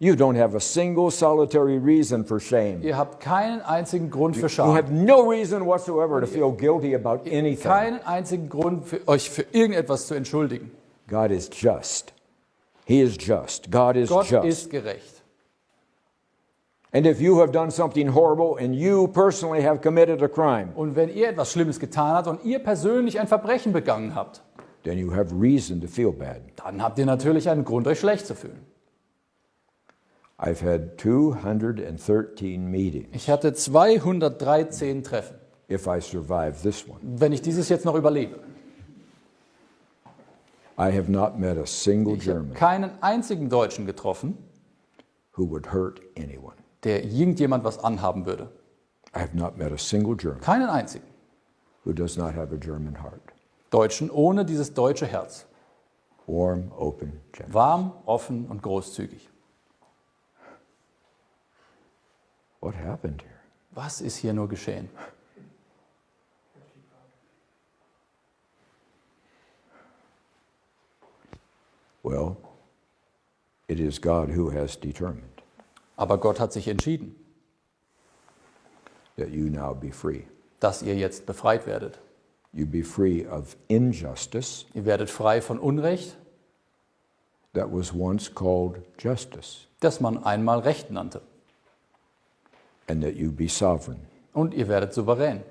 You don't have a single solitary reason for shame. Ihr habt keinen einzigen Grund für You Scham. have no reason whatsoever to feel guilty about anything. Keinen einzigen Grund, euch für irgendetwas zu entschuldigen. God is just. He is just. God is Gott just. ist gerecht. And if you have done something horrible and you personally have committed a crime, Und wenn ihr etwas Schlimmes getan habt und ihr persönlich ein Verbrechen begangen habt, then you have reason to feel bad. dann habt ihr natürlich einen Grund, euch schlecht zu fühlen. I've had 213 meetings Ich hatte 213 Treffen, if I survive this one. wenn ich dieses jetzt noch überlebe. I have not met a single Ich habe German keinen einzigen Deutschen getroffen, who would hurt anyone. der irgendjemand was anhaben würde. I have not met a single German Keinen einzigen who does not have a German heart. Deutschen ohne dieses deutsche Herz. Warm, open, gentle. Warm, offen und großzügig. What happened here? Was ist hier nur geschehen? Well, it is God who has determined Aber Gott hat sich entschieden, that you now be free. dass ihr jetzt befreit werdet. You be free of injustice Ihr werdet frei von Unrecht, that was once called justice, das man einmal Recht nannte. and that you be sovereign. Und ihr werdet souverän.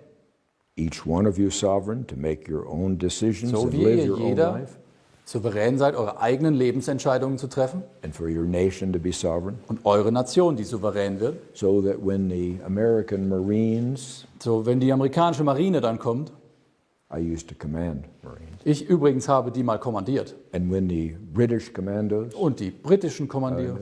Each one of you sovereign to make your own decisions So and wie live ihr your own jeder life, souverän seid, eure eigenen Lebensentscheidungen zu treffen and for your nation to be sovereign, und eure Nation, die souverän wird. so that when the American Marines, So, wenn die amerikanische Marine dann kommt, I used to command Marines, ich übrigens habe die mal kommandiert, and when the British commandos, und die britischen Kommandeure,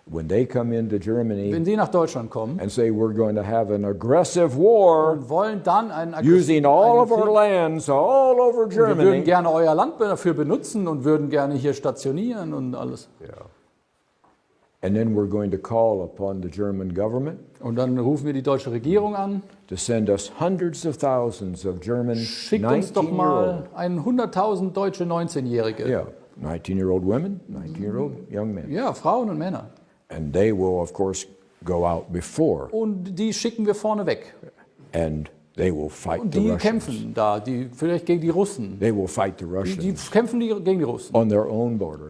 when they come into wenn Germany sie nach Deutschland kommen and say we're going to have an aggressive war und wollen dann einen using all of our Krieg, lands all over wir würden Germany, gerne euer Land dafür benutzen und würden gerne hier stationieren und alles. yeah. And then we're going to call upon the German government Und dann rufen wir die deutsche Regierung an, to send us hundreds of thousands of German schickt uns doch 19-year-old, mal 100.000 deutsche 19-Jährige. yeah, 19-year-old women, 19-year-old young men. Ja, Frauen und Männer. And they will, of course, go out before, Und die schicken wir vorne weg. and they will fight Und the die Russians. kämpfen da, die vielleicht gegen die Russen. They will fight the Die Russians kämpfen gegen die Russen. on their own border.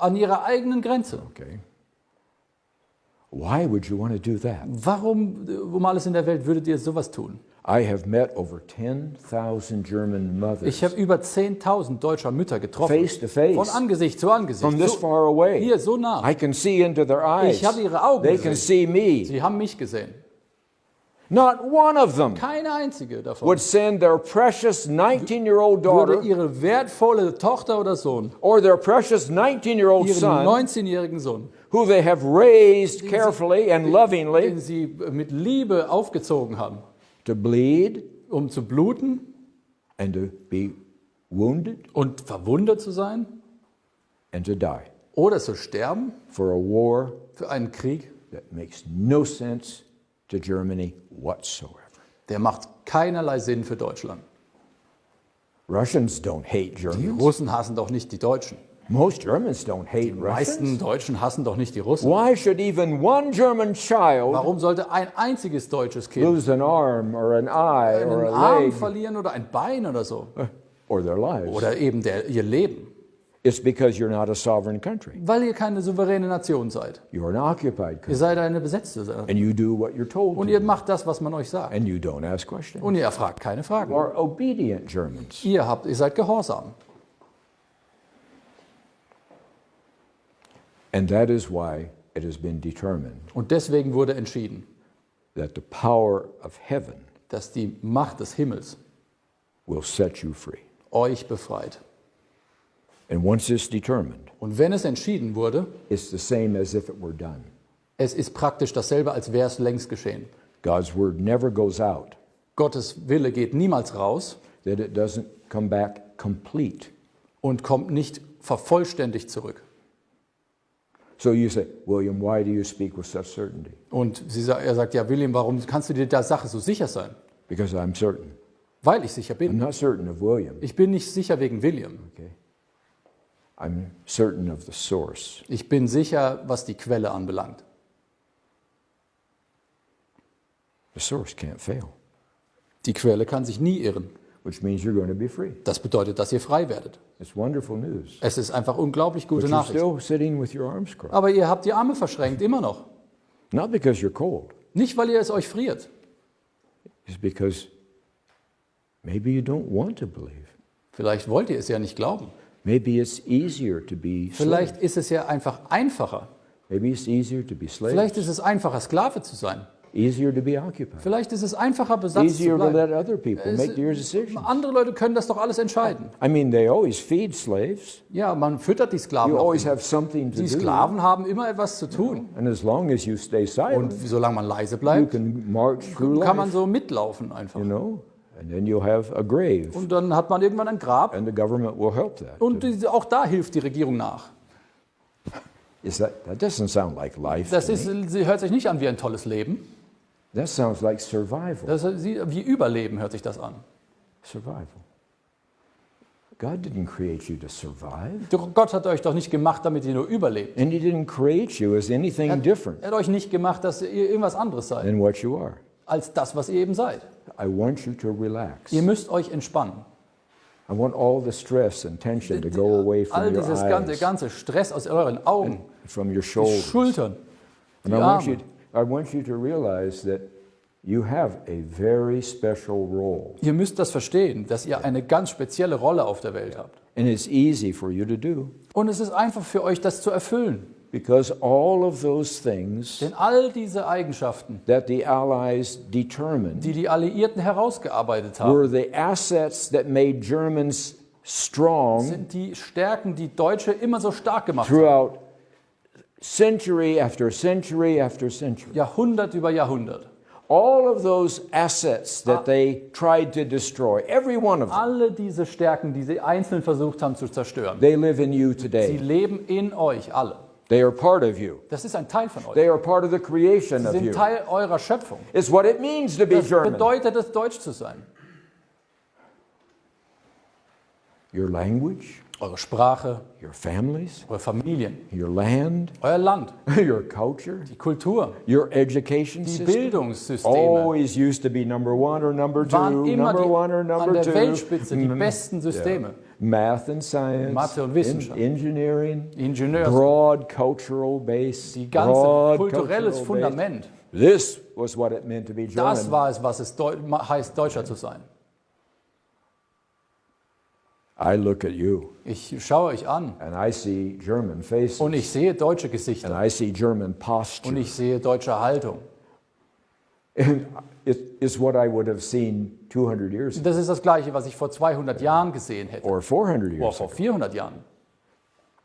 An ihrer eigenen Grenze. Okay. Why would you want to do that? Warum, um alles in der Welt, würdet ihr sowas tun? I have met over 10,000 German mothers Ich habe über 10.000 deutscher Mütter getroffen. face to face, Von Angesicht zu Angesicht. from this So, far away. hier, so nah. I can see into their eyes. Ich habe ihre Augen They can gesehen. see me. Sie haben mich gesehen. Not one of them Keine einzige davon would send their precious 19-year-old würde daughter ihre wertvolle Tochter oder Sohn, or their precious 19-year-old ihren son, 19-jährigen Sohn, who they have raised carefully and lovingly, den sie mit Liebe aufgezogen haben, to bleed um zu bluten and to be wounded und verwundet zu sein and to die oder zu sterben for a war für einen Krieg, that makes no sense to Germany whatsoever. der macht keinerlei Sinn für Deutschland. Russians don't hate Die Germans. Russen hassen doch nicht die Deutschen. Most Germans don't hate Die meisten Russians. Deutschen hassen doch nicht die Russen. Why should even one German child Warum sollte ein einziges deutsches Kind lose an arm or an eye or einen a Arm leg verlieren oder ein Bein oder so? or their lives? Oder eben ihr Leben? It's because you're not a sovereign country. Weil ihr keine souveräne Nation seid. You're an occupied Ihr country. seid eine besetzte Sache. And you do what you're told Und to ihr do. macht das, was man euch sagt. And you don't ask questions. Und ihr fragt keine You Fragen. are obedient Germans. Ihr seid gehorsam. And that is why it has been determined Und deswegen wurde entschieden, that the power of heaven dass die Macht des Himmels will set you free. euch befreit. And once it's determined, Und wenn es entschieden wurde, it's the same as if it were done. es ist praktisch dasselbe, als wäre es längst geschehen. God's word never goes out, Gottes Wille geht niemals raus that it doesn't come back complete. und kommt nicht vervollständigt zurück. So you say, William, why do you speak with such certainty? Und er sagt, ja William, warum kannst du dir der Sache so sicher sein? Because I'm certain. Weil ich sicher I'm bin. not certain of William. Ich bin nicht sicher wegen William. Okay. I'm certain of the source. Ich bin sicher, was die Quelle anbelangt. The source can't fail, Die Quelle kann sich nie irren. which means you're going to be free. Das bedeutet, dass ihr frei werdet. It's wonderful news. Es ist einfach unglaublich But gute you're Nachricht. still sitting with your arms crossed. Aber ihr habt die Arme verschränkt, immer noch. Not because you're cold. Nicht, weil ihr es euch friert. It's because maybe you don't want to believe. Vielleicht wollt ihr es ja nicht glauben. Maybe it's easier to be Vielleicht slave. ist es ja einfach einfacher. Maybe it's easier to be slave. Vielleicht ist es einfacher, Sklave zu sein. Easier to be occupied. Vielleicht ist es einfacher, Besatz zu Easier to let bleiben. other people make their decisions. Andere Leute können das doch alles entscheiden. I mean, they always feed slaves. Ja, man füttert die Sklaven You auch always immer. have something to Die do. Sklaven haben immer etwas zu tun. And as long as you stay Und silent, solange man leise you bleibt, can march through kann man life, so mitlaufen einfach. you know, and then you'll have a grave, Und dann hat man irgendwann ein Grab. and the government will help that. Und auch da hilft die Regierung nach. That doesn't sound like life Das to ist, me. sie hört sich nicht an wie ein tolles Leben. That sounds like survival. Das ist, wie Überleben hört sich das an. Survival. God didn't create you to survive. Doch Gott hat euch doch nicht gemacht, damit ihr nur überlebt. And he didn't create you as anything different Er hat euch nicht gemacht, dass ihr irgendwas anderes seid, than what you are. als das, was ihr eben seid. I want you to relax. Ihr müsst euch entspannen. I want all the stress and tension to go away from All your dieses eyes, ganze Stress aus euren Augen, from your die shoulders. Schultern, die And Arme. I want you to realize that you have a very special role. Ihr müsst das verstehen, dass ihr eine ganz spezielle Rolle auf der Welt habt. And it's easy for you to do Und es ist einfach für euch, das zu erfüllen. because all of those things Denn all diese Eigenschaften, that the Allies determined die die Alliierten herausgearbeitet haben, were the assets that made Germans strong sind die Stärken, die Deutsche immer so stark gemacht haben. throughout century after century after century. Jahrhundert über Jahrhundert. All of those assets that they tried to destroy, every one of them, Alle diese Stärken, die sie einzeln versucht haben zu zerstören, they live in you sie today. leben in euch alle. They are part of you. Das ist ein Teil von euch. They are part of the creation Sie of sind you. Teil eurer Schöpfung. It's what it means to be Das German. bedeutet es, deutsch zu sein. Your language, Eure Sprache, your families, eure Familien, your land, euer Land, your culture, die Kultur, your education die system Bildungssysteme always used to be number one or number waren two, immer number one or an number der two. Weltspitze die besten Systeme. Math and science, Mathe und Wissenschaft. engineering, Ingenieurs, broad cultural base, die ganze broad kulturelles cultural Fundament. base. This was what it meant to be German. Das war es, was es heißt, Deutscher zu sein. I look at you Ich schaue euch an and I see German faces und ich sehe deutsche and Gesichter I see German und posture. ich sehe deutsche Haltung. And it's what I would have seen 200 years ago Das ist das Gleiche, was ich vor 200 Jahren gesehen hätte or 400 oder years vor ago. 400 Jahren.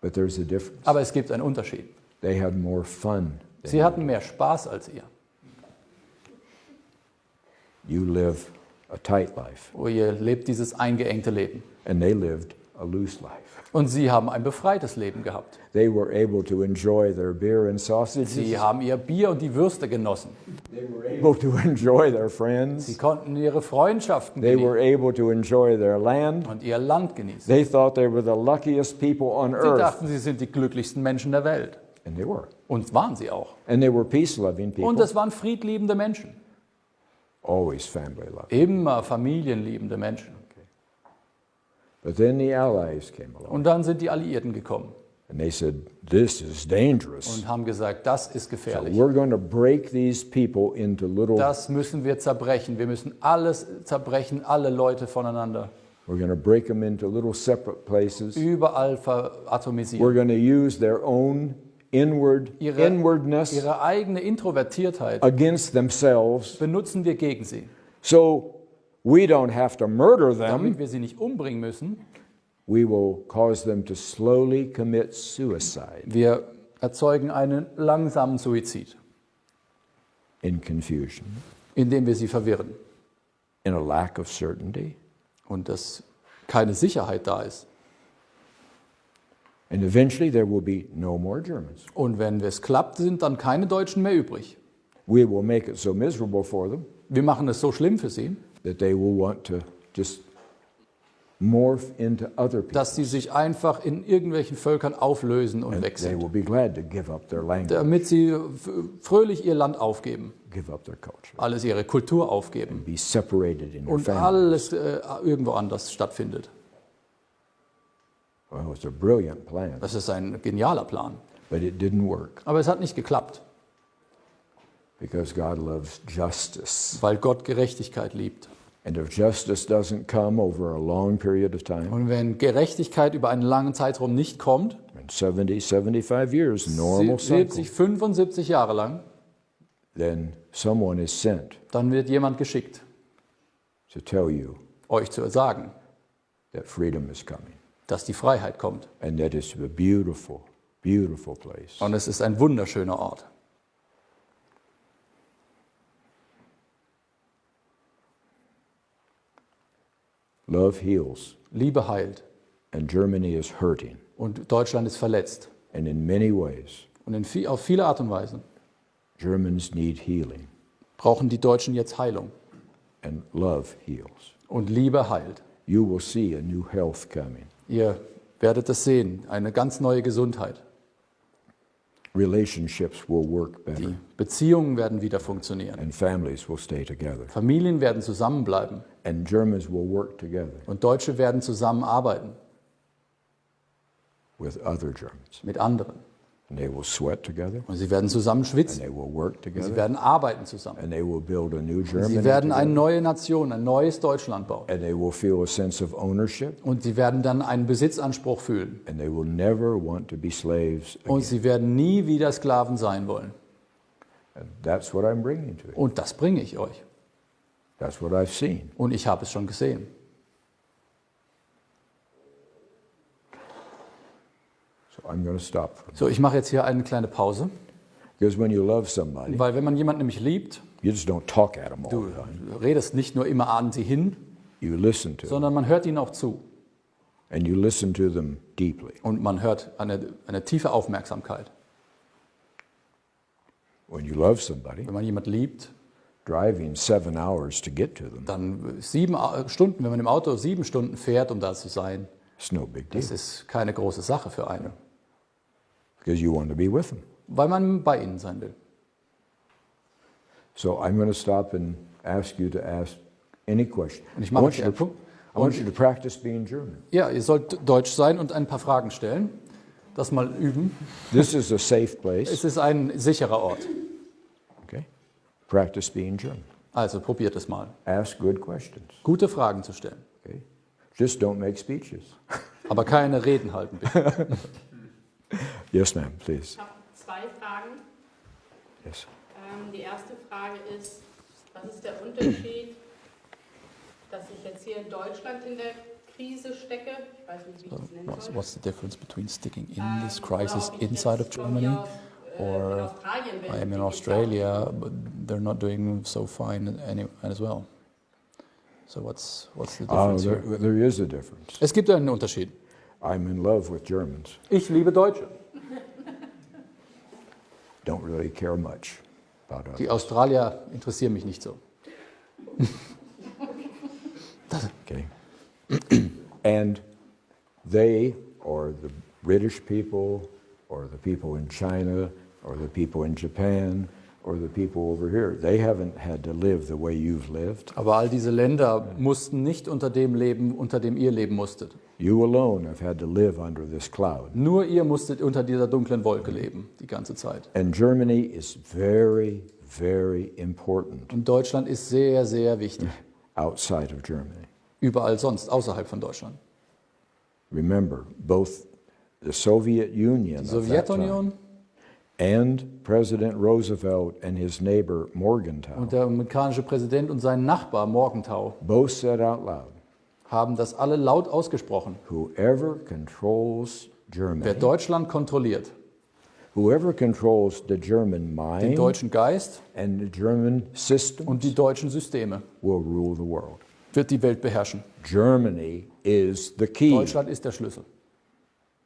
But there's a difference. Aber es gibt einen Unterschied. They had more fun. Sie hatten mehr Spaß als ihr. You live a tight life Oh, ihr lebt dieses eingeengte Leben. and they lived a loose life. Und sie haben ein befreites Leben gehabt. They were able to enjoy their beer and sausages. Sie haben ihr Bier und die Würste genossen. They were able to enjoy their friends. Sie konnten ihre Freundschaften They genießen were able to enjoy their land. und ihr Land genießen. They thought they were the luckiest people on Sie earth. dachten, sie sind die glücklichsten Menschen der Welt. And they were. Und waren sie auch. And they were peace-loving Und people. es waren friedliebende Menschen. Always family-loving. Immer familienliebende Menschen. But then the Allies came along. Und dann sind die Alliierten gekommen And they said, this is dangerous. und haben gesagt, das ist So gefährlich. we're going to break these people into little, Das müssen wir zerbrechen. Wir müssen alles zerbrechen, alle Leute voneinander. we're going to break them into little separate places. Überall We're veratomisieren. going to use their own inwardness Ihre eigene Introvertiertheit against themselves. benutzen wir gegen sie. So we don't have to murder them. Damit wir sie nicht umbringen müssen, We will cause them to slowly commit suicide wir erzeugen einen langsamen Suizid, in confusion, indem wir sie verwirren in a lack of certainty. und dass keine Sicherheit da ist. And eventually there will be no more Germans. Und wenn es klappt, sind dann keine Deutschen mehr übrig. We will make it so miserable for them Wir machen es so schlimm für sie, that they will want to just morph into other people. dass sie sich einfach in irgendwelchen Völkern auflösen und And weg they sind, will be glad to give up their language, damit sie fröhlich ihr Land aufgeben, give up their culture, alles ihre Kultur aufgeben be separated in their und families. alles irgendwo anders stattfindet. Well, it's a brilliant plan, Das ist ein genialer Plan. but it didn't work. Aber es hat nicht geklappt. Because God loves justice. weil Gott Gerechtigkeit liebt. And if justice doesn't come over a long period of time, Und wenn Gerechtigkeit über einen langen Zeitraum nicht kommt, in 70, 75 years, normal cycle, 70, 75 Jahre lang, then someone is sent dann wird jemand geschickt, to tell you euch zu sagen, that freedom is coming. dass die Freiheit kommt. And that it's a beautiful, beautiful place. Und es ist ein wunderschöner Ort. Love heals. Liebe heilt. And Germany is hurting. Und Deutschland ist verletzt. And in many ways, Und auf viele Art und Weise Germans need healing. brauchen die Deutschen jetzt Heilung. And love heals. Und Liebe heilt. You will see a new health coming. Ihr werdet es sehen, eine ganz neue Gesundheit. Relationships will work better. Die Beziehungen werden wieder funktionieren. And families will stay together. Familien werden zusammenbleiben. And Germans will work together Und Deutsche werden zusammenarbeiten with other Germans. mit anderen. And they will sweat together. Und sie werden zusammen And schwitzen. they will work Und together. sie werden arbeiten zusammen. And they will build a new Und Germany. sie werden eine together. neue Nation, ein neues Deutschland bauen. And they will feel a sense of ownership. Und sie werden dann einen Besitzanspruch fühlen. And they will never want to be slaves Und again. sie werden nie wieder Sklaven sein wollen. And that's what I'm bringing to you. Und das bringe ich euch. That's what I've seen. Und ich habe es schon gesehen. So I'm going to stop. So, ich mache jetzt hier eine kleine Pause. Because when you love somebody, Weil wenn man jemanden nämlich liebt, you just don't talk at them all du the time. redest nicht nur immer an sie hin, You listen to them. sondern man hört ihnen auch zu. And you listen to them deeply. Und man hört eine tiefe Aufmerksamkeit. When you love somebody, Wenn man jemanden liebt, driving 7 hours to get to them, dann 7 Stunden, wenn man im Auto 7 Stunden fährt, um da zu sein, it's no big deal. das ist keine große Sache für einen. Because you want to be with them. Weil man bei ihnen sein will. So I'm going to stop and ask you to ask any question. Und ich I mache want jetzt you einen to, Punkt. I want you to practice being German. Ja, ihr sollt deutsch sein und ein paar Fragen stellen. Das mal üben. This is a safe place. Es ist ein sicherer Ort. Okay? Practice being German. Also probiert es mal. Ask good questions. Gute Fragen zu stellen. Okay? Just don't make speeches. Aber keine Reden halten, bitte. Yes, ma'am, please. Ich habe 2 Fragen. Yes. Die erste Frage ist, was ist der Unterschied, dass ich jetzt hier in Deutschland in der Krise stecke? Ich weiß nicht, wie ich das nennen soll. What's the difference between sticking in this Oder crisis ob ich inside of jetzt von mir Germany aus, in or Australien bin, I am in die Australia, but they're not doing so fine as well. So what's the difference here? There is a difference. Es gibt einen Unterschied. I'm in love with Germans. Ich liebe Deutsche. Don't really care much about Die others. Australier interessieren mich nicht so. Okay? And they, or the British people, or the people in China, or the people in Japan, or the people over here, they haven't had to live the way you've lived. Aber all diese Länder mussten nicht unter dem leben, unter dem ihr leben musstet. You alone have had to live under this cloud. Nur ihr musstet unter dieser dunklen Wolke leben, die ganze Zeit. And Germany is very, very important Und Deutschland ist sehr, sehr wichtig. outside of Germany. Überall sonst, außerhalb von Deutschland. Remember, both the Soviet Union Die of that time Sowjetunion and President Roosevelt and his neighbor Morgenthau und der amerikanische Präsident und sein Nachbar Morgenthau both said out loud, haben das alle laut ausgesprochen. whoever controls Wer Germany, Deutschland kontrolliert, whoever controls the German den mind deutschen Geist and the German system und die deutschen Systeme, will rule the world. wird die Welt beherrschen. Germany is the key, Deutschland ist der Schlüssel.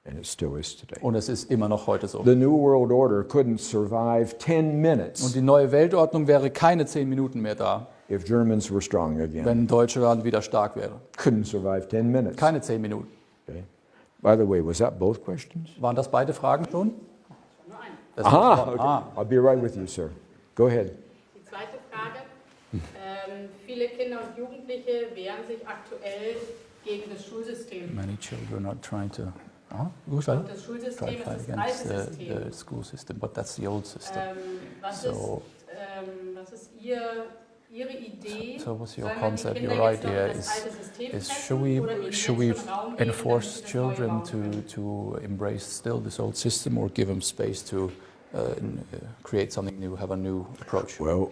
and it still is today. Und es ist immer noch heute so. The New World Order couldn't survive 10 Und minutes die neue Weltordnung wäre keine 10 Minuten mehr da, if Germans were strong again. wenn Deutschland wieder stark wäre. Couldn't survive 10 minutes. Keine 10 Minuten. Okay. By the way, was that both questions? Waren das beide Fragen schon? Nur eine. Das ist Aha, schon- okay. I'll be right with you, sir. Go ahead. Die zweite Frage. Viele Kinder und Jugendliche wehren sich aktuell gegen das Schulsystem. Many children are trying to Und das Schulsystem ist das alte System. the school system, but that's the old system. Was So- ist Was ist Ihre Idee? So what's your Sollen wir die concept, Kinder your jetzt noch idea in das alte System is pressen oder ihnen should we jetzt schon Raum geben, enforce damit sie das neue children bauen können? to embrace still this old system or give them space to create something new, have a new approach? Well,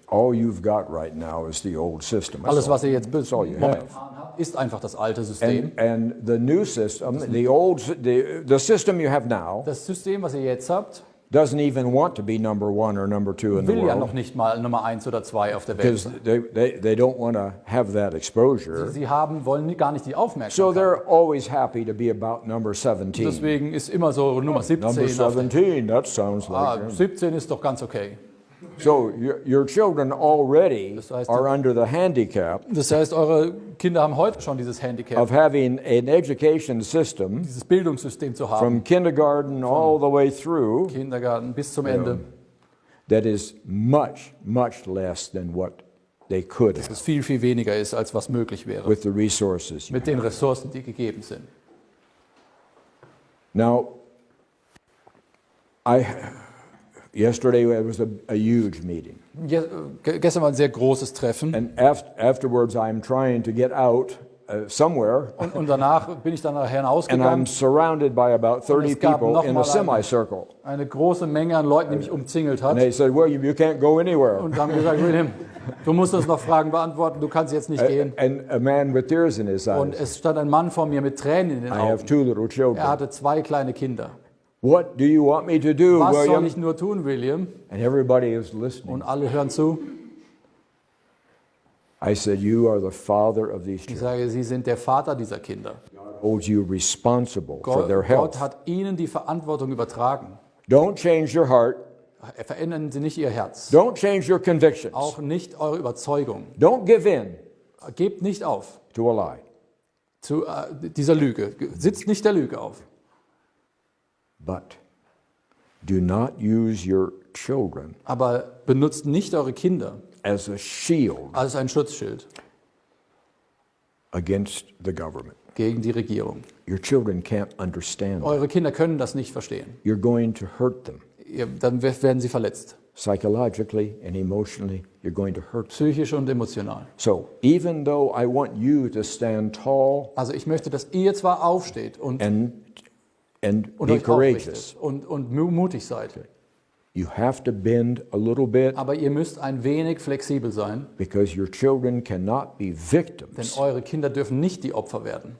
all you've got right now is the old system. That's Alles, all. was ihr jetzt That's all you momentan have. habt, ist einfach das alte System. And the new system, the system you have now, Das System, was ihr jetzt habt, doesn't even want to be number one or number two in the will ja noch world nicht mal Nummer 1 oder 2 auf der Welt because sein. they don't want to have that exposure. Sie wollen gar nicht die So Aufmerksamkeit. they're always happy to be about number 17. Deswegen ist immer so Nummer 17. Number 17, that sounds like. 17 ist doch ganz okay. So your children already Das heißt, are under the handicap Das heißt, eure Kinder haben heute schon dieses Handicap, of having an education system dieses Bildungssystem zu haben, from kindergarten all the way through Kindergarten bis zum Ende. that is much, much less than what they could have Das viel, viel weniger ist, als was möglich wäre. with the resources. Mit den Ressourcen, die gegeben sind. Now, yesterday it was a huge meeting. Gestern war ein sehr großes Treffen And afterwards I'm trying to get out somewhere und danach bin ich dann nachher and I'm hinausgegangen. surrounded by about 30 es gab people noch in a mal semicircle. Eine große Menge an Leuten, die mich umzingelt hat. And they said, well, you can't go anywhere. Und haben gesagt, William, du musst uns noch Fragen beantworten, du kannst jetzt nicht gehen. And a man with tears in his Und eyes. es stand ein Mann vor mir mit Tränen in den I have Augen. 2 little Er children. hatte 2 kleine Kinder. What do you want me to do, Was soll William? ich nur tun, William? And everybody is listening. Und alle hören zu. I said, you are the father of these Ich children. sage, Sie sind der Vater dieser Kinder. Holds you responsible for their Gott health. hat Ihnen die Verantwortung übertragen. Don't change your heart. Verändern Sie nicht Ihr Herz. Don't change your convictions. Auch nicht eure Überzeugung. Don't give in Gebt nicht auf to a lie. zu dieser Lüge. Sitzt nicht der Lüge auf. But do not use your children Aber benutzt nicht eure Kinder as a shield als ein Schutzschild against the government. gegen die Regierung. Your children can't understand that. Eure Kinder können das nicht verstehen. You're going to hurt them. Dann werden sie verletzt. Psychologically and emotionally, you're going to hurt them. Psychisch und emotional. So even though I want you to stand tall Also ich möchte, dass ihr zwar aufsteht und and be euch courageous, aufrichtet und mutig seid, you have to bend a little bit aber ihr müsst ein wenig flexibel sein, because your children cannot be denn victims. eure Kinder dürfen nicht die Opfer werden.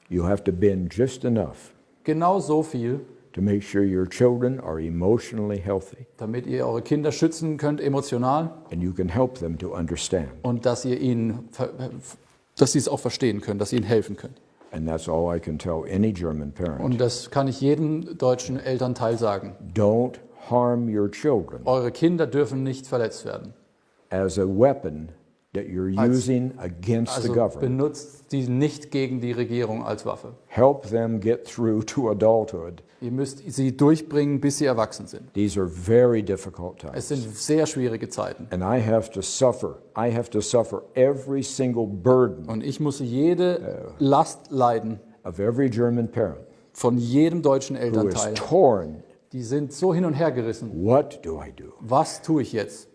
You have to bend just enough Genau so viel, to make sure your children are emotionally healthy damit ihr eure Kinder schützen könnt emotional and you can help them to understand. und dass sie es auch verstehen können, dass ihr ihnen helfen könnt. And that's all I can tell any German parent. Und das kann ich jedem deutschen Elternteil sagen. Don't harm your children Eure Kinder dürfen nicht verletzt werden. as a weapon that you're using against the Also government. benutzt sie nicht gegen die Regierung als Waffe. Help them get through to adulthood. Ihr müsst sie durchbringen, bis sie erwachsen sind. These are very difficult Es times. sind sehr schwierige Zeiten. And I have to suffer every single burden Und ich muss jede Last leiden of every German parent von jedem deutschen who is Elternteil. torn. Die sind so hin und her gerissen. What do I do? Was tue ich jetzt?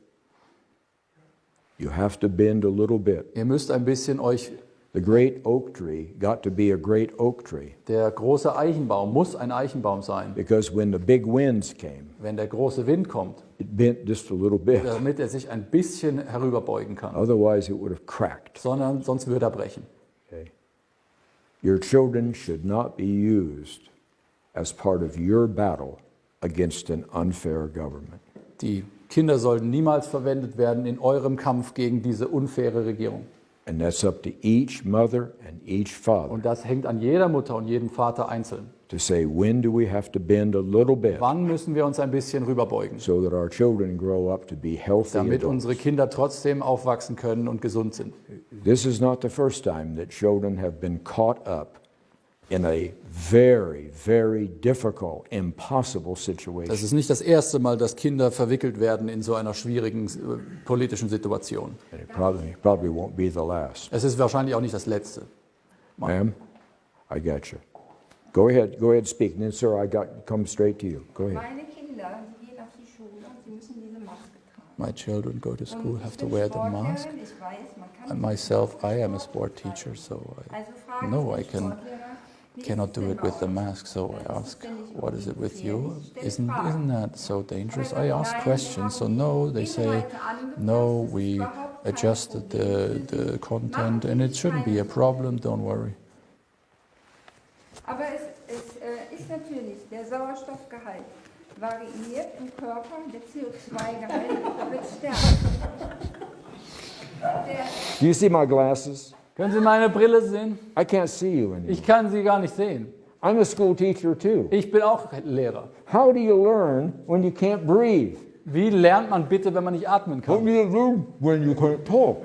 You have to bend a little bit. Ihr müsst ein bisschen euch, The great oak tree got to be a great oak tree der große Eichenbaum muss ein Eichenbaum sein. because when the big winds came, Wenn der große Wind kommt, it bent just a little bit. damit er sich ein bisschen herüberbeugen kann. Otherwise, it would have cracked. Sonst würde er brechen. Okay? Your children should not be used as part of your battle against an unfair government. Die Kinder sollten niemals verwendet werden in eurem Kampf gegen diese unfaire Regierung. And that's up to each mother and each father Und das hängt an jeder Mutter und jedem Vater einzeln. to say, when do we have to bend a little bit Wann müssen wir uns ein bisschen rüberbeugen, so that our children grow up to be healthy damit adults? unsere Kinder trotzdem aufwachsen können und gesund sind? This is not the first time that children have been caught up in a very, very difficult, impossible Das situation. ist nicht das erste Mal, dass Kinder verwickelt werden in so einer schwierigen politischen Situation. And it probably won't be the last. Es ist wahrscheinlich auch nicht das letzte. Ma'am, I got you. Go ahead, speak. And then, sir, come straight to you. Go ahead. Meine Kinder, die gehen auf die Schule und sie müssen diese Maske tragen. My children go to school, Und have ich to bin wear the Sportlehrerin, mask. ich weiß, man kann And nicht myself, mit I am a Sport sport teacher, so Also frage no, ich I den can Sportlehrer, wie ist cannot es do denn it bei with the euch? mask. So I Ist es ask, denn nicht what is it with you? gefährlich? Ich stelle Isn't Fragen. that so dangerous? Aber I ich ask sage, nein, questions. So wir haben no, die they say, Inhalte angepasst, no, es ist we überhaupt kein adjusted Problem. the content and it shouldn't be a problem, don't worry. Aber es ist natürlich, der Sauerstoffgehalt variiert im Körper, der CO2-Gehalt wird stärker. Do you see my glasses? Können Sie meine Brille sehen? I can't see you anymore. Ich kann sie gar nicht sehen. I'm a school teacher too. Ich bin auch Lehrer. How do you learn when you can't breathe? Wie lernt man bitte, wenn man nicht atmen What kann? do you learn when you can't talk?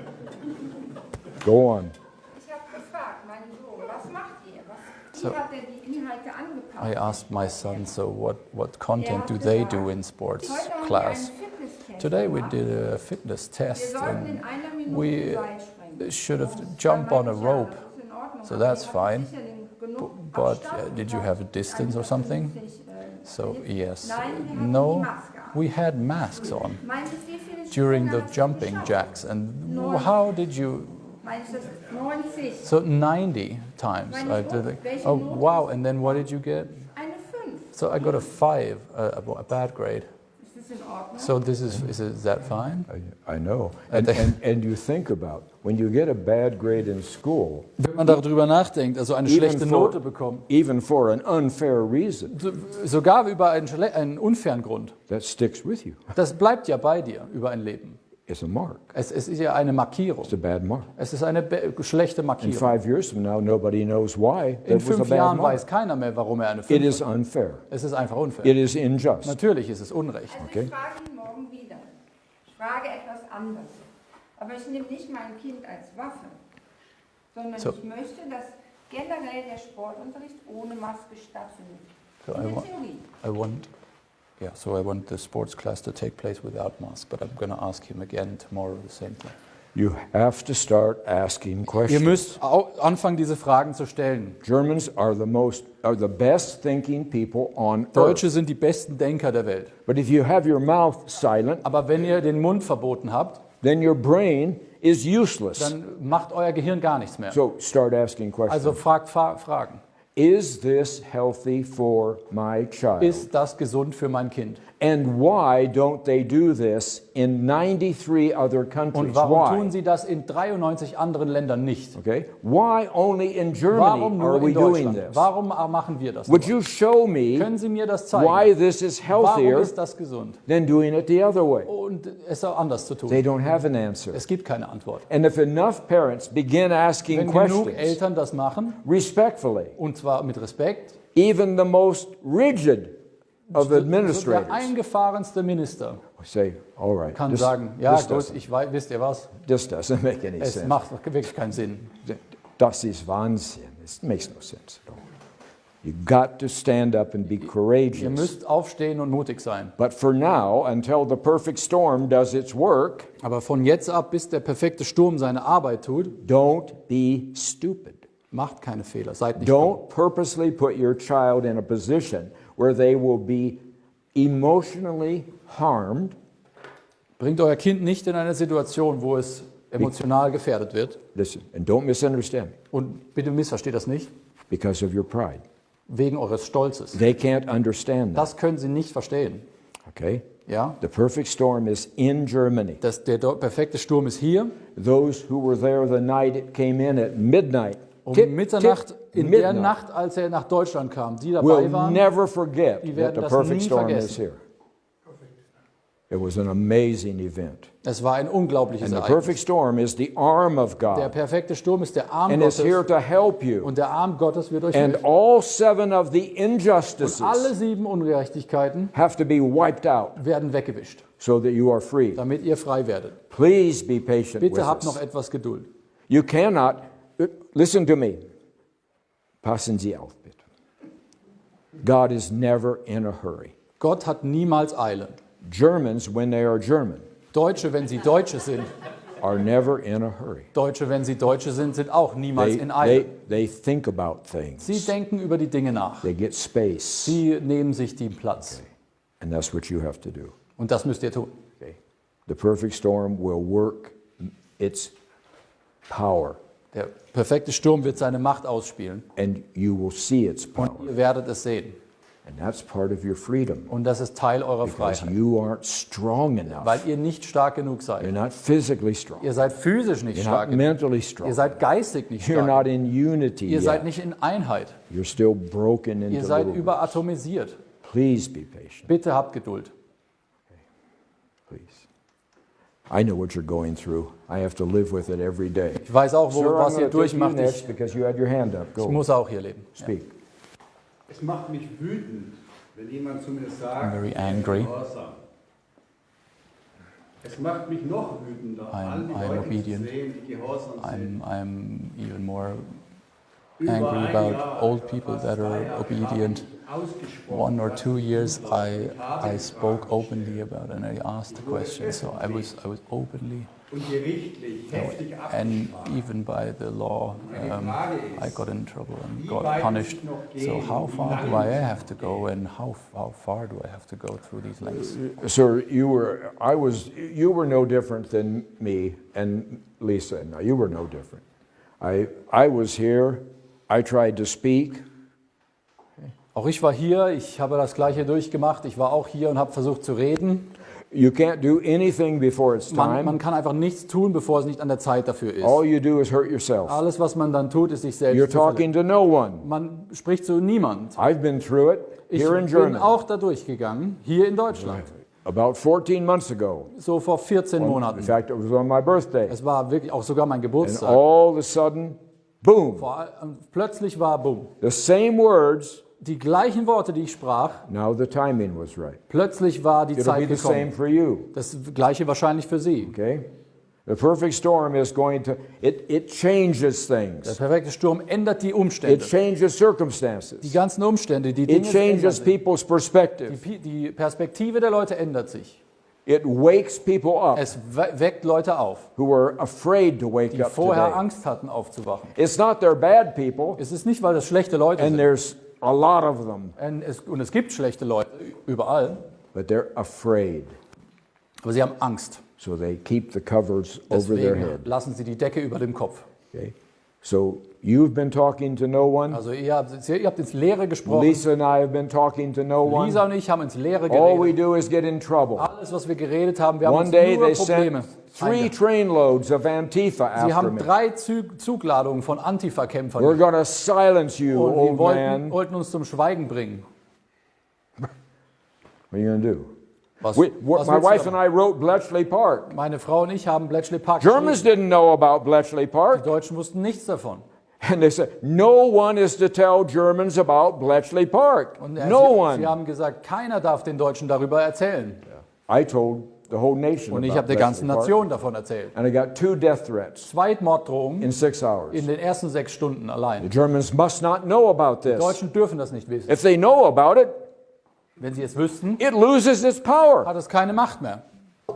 Go on. Ich habe gefragt, meinen Sohn, was macht ihr? Wie So- hat er die Inhalte angepasst? I asked my son, so what content do they do in sports Heute haben wir class? einen Fitnesstest Today we gemacht. did a fitness Wir test sollten in and einer Minute we Seil springen. should have Und jump dann on a meinte ich, ja, rope. das ist in Ordnung, So aber that's ihr habt fine. sicherlich genug But Abstand. did you have a distance or something? So yes, Nein, wir hatten die no, Maske an. we had masks on Meint es, wie viele during the Sprünge hast du jumping geschafft? jacks. And Neun. how did you? Meinst du, das ist 90? So 90 times. Meine I did it. welche Oh Note? wow! And then what did you get? Eine 5. So I got a 5, a bad grade. Ist das in Ordnung? So this is that fine? I know. And you think about when you get a bad grade in school, Wenn man darüber nachdenkt, also eine schlechte Note bekommt, even for an unfair reason, sogar über einen unfairen Grund, that sticks with you. das bleibt ja bei dir über ein Leben. It's a mark. Es ist ja eine Markierung. It's a bad mark. Es ist eine schlechte In Markierung. 5 years from now, nobody knows why In that was a 5 bad Jahren mark. weiß keiner mehr, warum er eine It 5 is hat. unfair. Es ist einfach unfair. It is unjust. Natürlich ist es Unrecht. Also Okay. ich frage ihn morgen wieder. Ich frage etwas anderes. Aber ich nehme nicht mein Kind als Waffe, sondern So- ich möchte, dass generell der Sportunterricht ohne Maske stattfindet. So In I der want, Theorie. I want the sports class to take place without mask, but I'm going to ask him again tomorrow the same thing. You have to start asking Ihr questions. müsst anfangen, diese Fragen zu stellen. Germans are the best thinking people on Deutsche earth. sind die besten Denker der Welt. But if you have your mouth silent, Aber wenn ihr den Mund verboten habt, then your brain is useless. dann macht euer Gehirn gar nichts mehr. So start asking questions. Also fragt Fragen. Is this healthy for my child? Ist das gesund für mein Kind? And why don't they do this in 93 other Und countries? warum tun Why? sie das in 93 anderen Ländern nicht? Okay? Why only in Germany Warum are nur we in doing Deutschland? this? Warum machen wir das? Would nur? you show me Können Sie mir das why zeigen? this is Warum healthier ist das gesund? than doing it the other way? Und es auch anders zu They tun. don't have an answer. Es gibt keine Antwort. And if enough parents begin asking Wenn genug questions Eltern das machen, respectfully, und zwar mit Respekt, even the most rigid of so der administrators eingefahrenste Minister say, all right, kann this, sagen, ja this, gut, doesn't, ich weiß, wisst ihr was, this doesn't make any es sense. macht wirklich keinen Sinn. Das ist Wahnsinn. It makes no sense at all. You've got to stand up and be Ihr courageous. müsst aufstehen und mutig sein. But for now, until the perfect storm does its work, Aber von jetzt ab, bis der perfekte Sturm seine Arbeit tut, don't be stupid. macht keine Fehler, seid nicht dumm. Don't purposely put your child in a position where they will be emotionally harmed. Bringt euer Kind nicht in eine Situation, wo es emotional gefährdet wird. Listen, and don't misunderstand me, Und bitte missversteht das nicht, because of your pride. wegen eures Stolzes. They can't understand that, Das können sie nicht verstehen. okay? Ja? The perfect storm is in Germany. Der perfekte Sturm ist hier. Those who were there the night it came in at midnight, Um tick, Mitternacht, tick, in der midnight, Nacht, als er nach Deutschland kam, die will dabei waren, never forget die that werden the das perfect nie storm is vergessen. here. It was an amazing event. es war ein unglaubliches And the Ereignis. perfect storm is the arm of Der God. perfekte Sturm ist der Arm And it's here Gottes to help you. und der Arm Gottes wird euch And helfen. all 7 of the Alle injustices 7 Ungerechtigkeiten have to be wiped out werden weggewischt, so that you are free. damit ihr frei werdet. Please be patient with Bitte habt noch us. etwas Geduld. You cannot, listen to me. Passen Sie auf, bitte. God is never in a hurry. Gott hat niemals Eile. Germans, when they are German, Deutsche, wenn sie Deutsche sind, are never in a hurry. Deutsche, wenn sie Deutsche sind niemals They, in Eile. they think about things. Sie denken über die Dinge nach. They get space. Sie nehmen sich den Platz. And that's what you have to do. Und das müsst ihr tun. Okay? the perfect storm will work its power. Der perfekte Sturm wird seine Macht ausspielen. And you will see its power. Und ihr werdet es sehen. And that's part of your freedom. Und das ist Teil eurer Because Freiheit. you aren't strong enough. Weil ihr nicht stark genug You're seid. not physically strong. Ihr seid physisch nicht You're stark not genug. mentally strong. Ihr seid geistig nicht You're stark not genug. in unity Ihr seid yet. nicht in Einheit. You're still broken into Ihr seid little überatomisiert. bits. Please be patient. Bitte habt Geduld. Please. I know what you're going through. I have to live with it every day. Ich weiß auch, Sir, I'm was going to ihr take you durchmacht. next Ich because you had your hand up. Go. muss auch hier leben. Speak. Es macht mich wütend, wenn jemand zu mir I'm sagt, very ich bin angry. gehorsam. Es macht mich noch wütender, all die I'm Leute obedient. zu sehen, die gehorsam sind. I'm even more Über angry ein about Jahr, old people fast that 3 are Jahre obedient. habe ich ausgesprochen, 1 or was 2 ich years tun soll. I Ich habe die spoke Frage openly gestellt. about it and I asked the question. So I was openly Und gerichtlich heftig and abgestraft. even by the law I got in trouble and got punished. So how far do I have to go and how far do I have to go through these lengths? Sir, you were no different than me and Lisa. No, you were no different. I was here. I tried to speak. Auch ich war hier, ich habe das Gleiche durchgemacht. Ich war auch hier und habe versucht zu reden. You can't do anything before it's Man time. kann einfach nichts tun, bevor es nicht an der Zeit dafür ist. All you do is hurt yourself. Alles, was man dann tut, ist sich selbst You're zu verletzen. talking to no one. Man spricht zu niemand. I've been through it Ich here in bin Germany. auch da durchgegangen, hier in Deutschland. About 14 months ago. So vor 14 In Monaten. fact, it was on my birthday. Es war wirklich auch sogar mein And Geburtstag. all of a sudden, boom, Plötzlich war Boom. the same words. Die gleichen Worte, die ich sprach, Now the timing was right. plötzlich war die It'll be Zeit the same gekommen. for you. Das Gleiche wahrscheinlich für Sie. Okay? The perfect storm is going to, it changes Der things. perfekte Sturm ändert die It Umstände. changes Die circumstances. ganzen Umstände, die It Dinge ändern changes sich. people's perspective. Die Perspektive der Leute ändert sich. It wakes people up Es weckt Leute auf, who were afraid to wake die up vorher today. Angst hatten aufzuwachen. It's not they're bad people, Es ist nicht, weil das schlechte Leute and sind. there's a lot of them, Und es gibt schlechte Leute überall, but they're afraid. aber sie haben Angst. So they keep the covers over their Deswegen head. lassen sie die Decke über dem Kopf. Okay? So you've been talking to no one. Also ihr habt ins Leere gesprochen. Lisa and I have been talking to no one. Lisa und ich haben ins Leere All we geredet. do is get in trouble. Alles, was wir geredet haben, wir haben One uns day nur they Probleme. sent 3 trainloads of Antifa Sie after haben me. 3 Zugladungen von We're Antifa-Kämpfern going to silence you, und die old man. wollten uns zum Schweigen bringen. What are you going to do? Was My willst du wife damit? and I wrote Bletchley Park. Meine Frau und ich haben Bletchley Park Germans geschrieben. didn't know about Bletchley Die Park. Deutschen wussten nichts davon. And they said, no one is to tell Germans about Bletchley Park. Und No sie one. haben gesagt, keiner darf den Deutschen darüber erzählen. I told the whole nation Und ich about habe der ganzen Bletchley Park. Nation davon erzählt. And I got 2 death threats 2 Morddrohungen in 6 hours. in den ersten 6 Stunden The allein. Germans must not know about Die this. Deutschen dürfen das nicht wissen. If they know about it, Wenn sie es wüssten, it loses its power. hat es keine Macht mehr.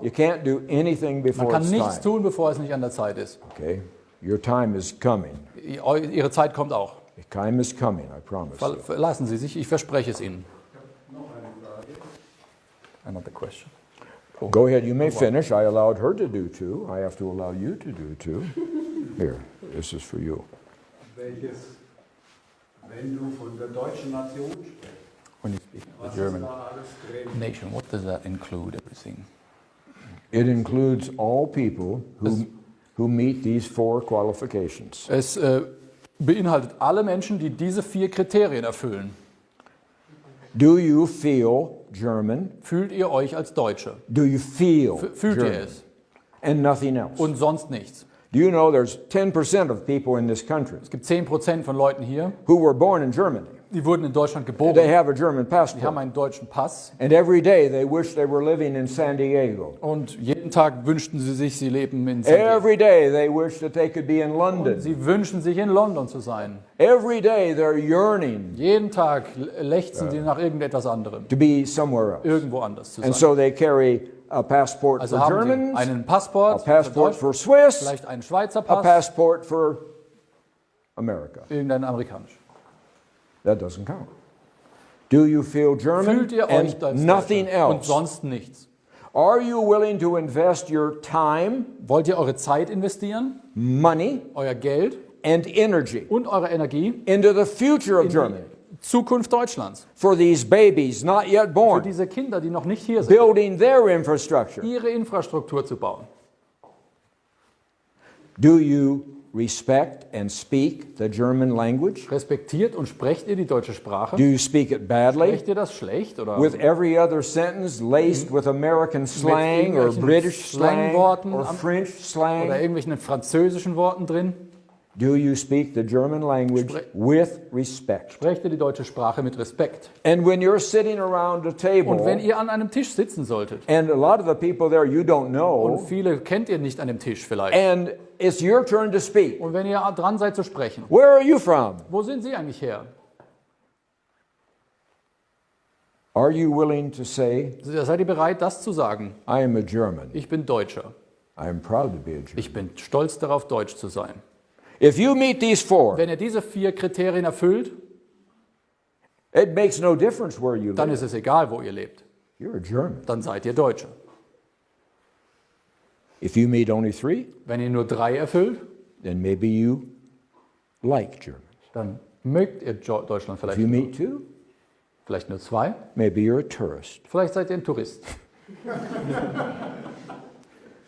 You can't do anything Man before kann it's nichts time. tun, bevor es nicht an der Zeit ist. Okay? Your time is coming. Ihre Zeit kommt auch. Your time is coming, I promise you. Verlassen Sie sich, ich verspreche es Ihnen. Another question. Go ahead, you may finish. I allowed her to do 2. I have to allow you to do 2. Here, this is for you. Welches, wenn du von der deutschen Nation sprichst, When you speak was the ist German da alles drin? nation, what does that include, everything? It includes all people who meet these 4 qualifications. Es beinhaltet alle Menschen, die diese 4 Kriterien erfüllen. Do you feel German? Fühlt ihr euch als Deutsche? Do you feel Fühlt ihr German? es? And nothing else. Und sonst nichts. Do you know there's 10% of people in this country Es gibt 10% von Leuten hier, who were born in Germany? die wurden in Deutschland They geboren. have a German Die haben passport. einen deutschen Pass. And every day they wish they were living in San Diego. Und jeden Tag wünschten sie sich, sie leben in San Diego. Every day they wish that they could be in Und London. sie wünschen sich, in London zu sein. Every day they're yearning Jeden Tag lechzen sie nach irgendetwas anderem. to be somewhere else. Irgendwo anders zu And sein. so they carry a passport Also for haben sie Germans, einen a Passport, passport für for Deutsch, Swiss, vielleicht einen Schweizer a Pass, passport for America. irgendeinen amerikanischen. That doesn't count. Do you feel German Fühlt ihr euch and als nothing Deutsche und else? sonst nichts? Are you willing to invest your time, Wollt ihr eure Zeit investieren, money, euer Geld and energy und eure Energie into the future of in Germany die Zukunft Deutschlands? for these babies not yet Für born, diese Kinder, die noch nicht hier sind, building their infrastructure? ihre Infrastruktur zu bauen. Do you respect and speak the German language? Respektiert und sprecht ihr die deutsche Sprache? Do you speak it badly? Sprecht ihr das schlecht oder With every other sentence laced with American slang or irgendwelchen British slang Slangworten or French oder slang? irgendwelchen französischen Worten drin? Do you speak the German language with respect? Sprecht ihr die deutsche Sprache mit Respekt? And when you're sitting around a Und table, wenn ihr an einem Tisch sitzen solltet, and a lot of the people there you don't und know, viele kennt ihr nicht an dem Tisch vielleicht, and it's your turn to speak, und wenn ihr dran seid zu sprechen, where are you from? wo sind sie eigentlich her? Are you willing to say, Seid ihr bereit, das zu sagen? I am a German. Ich bin Deutscher. I am proud to be a German. Ich bin stolz darauf, Deutsch zu sein. If you meet these four, Wenn ihr diese 4 Kriterien erfüllt, it makes no difference where you dann live. ist es egal, wo ihr lebt. You're a German. Dann seid ihr Deutsche. If you meet only 3, Wenn ihr nur 3 erfüllt, then maybe you like Germans. dann mögt ihr Deutschland If vielleicht you nur. meet 2, Vielleicht nur 2. maybe you're a tourist. Vielleicht seid ihr ein Tourist.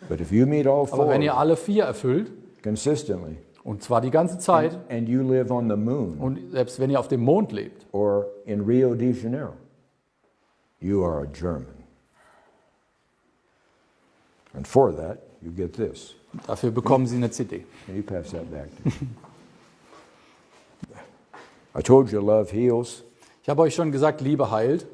But if you meet all Aber wenn ihr 4 alle 4 erfüllt, consistently, und zwar die ganze Zeit, and you live on the moon und selbst wenn ihr auf dem Mond lebt or in Rio de Janeiro, you are a German. And for that, you get this. dafür bekommen sie eine CD. Can you pass that back to me? I told you love heals. Ich habe euch schon gesagt, Liebe heilt.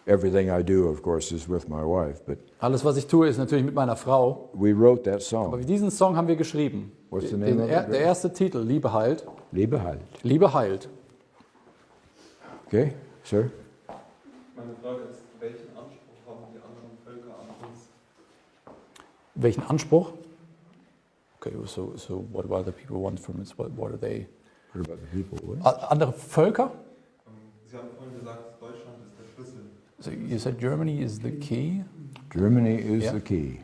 Everything I do, of course, is with my wife, but Alles, was ich tue, ist natürlich mit meiner Frau. we wrote that Aber song. diesen Song haben wir geschrieben. What's the name of it? Der erste Titel, Liebe heilt. Liebe heilt. Liebe heilt. Okay, sir? Meine Frage ist, welchen Anspruch haben die anderen Völker an uns? Welchen Anspruch? Okay, so what do other people want from us? What are they? What about the people? What? Andere Völker? Sie haben vorhin gesagt, Deutschland ist der Schlüssel. So you said Germany is the key? Germany is Yeah. the key.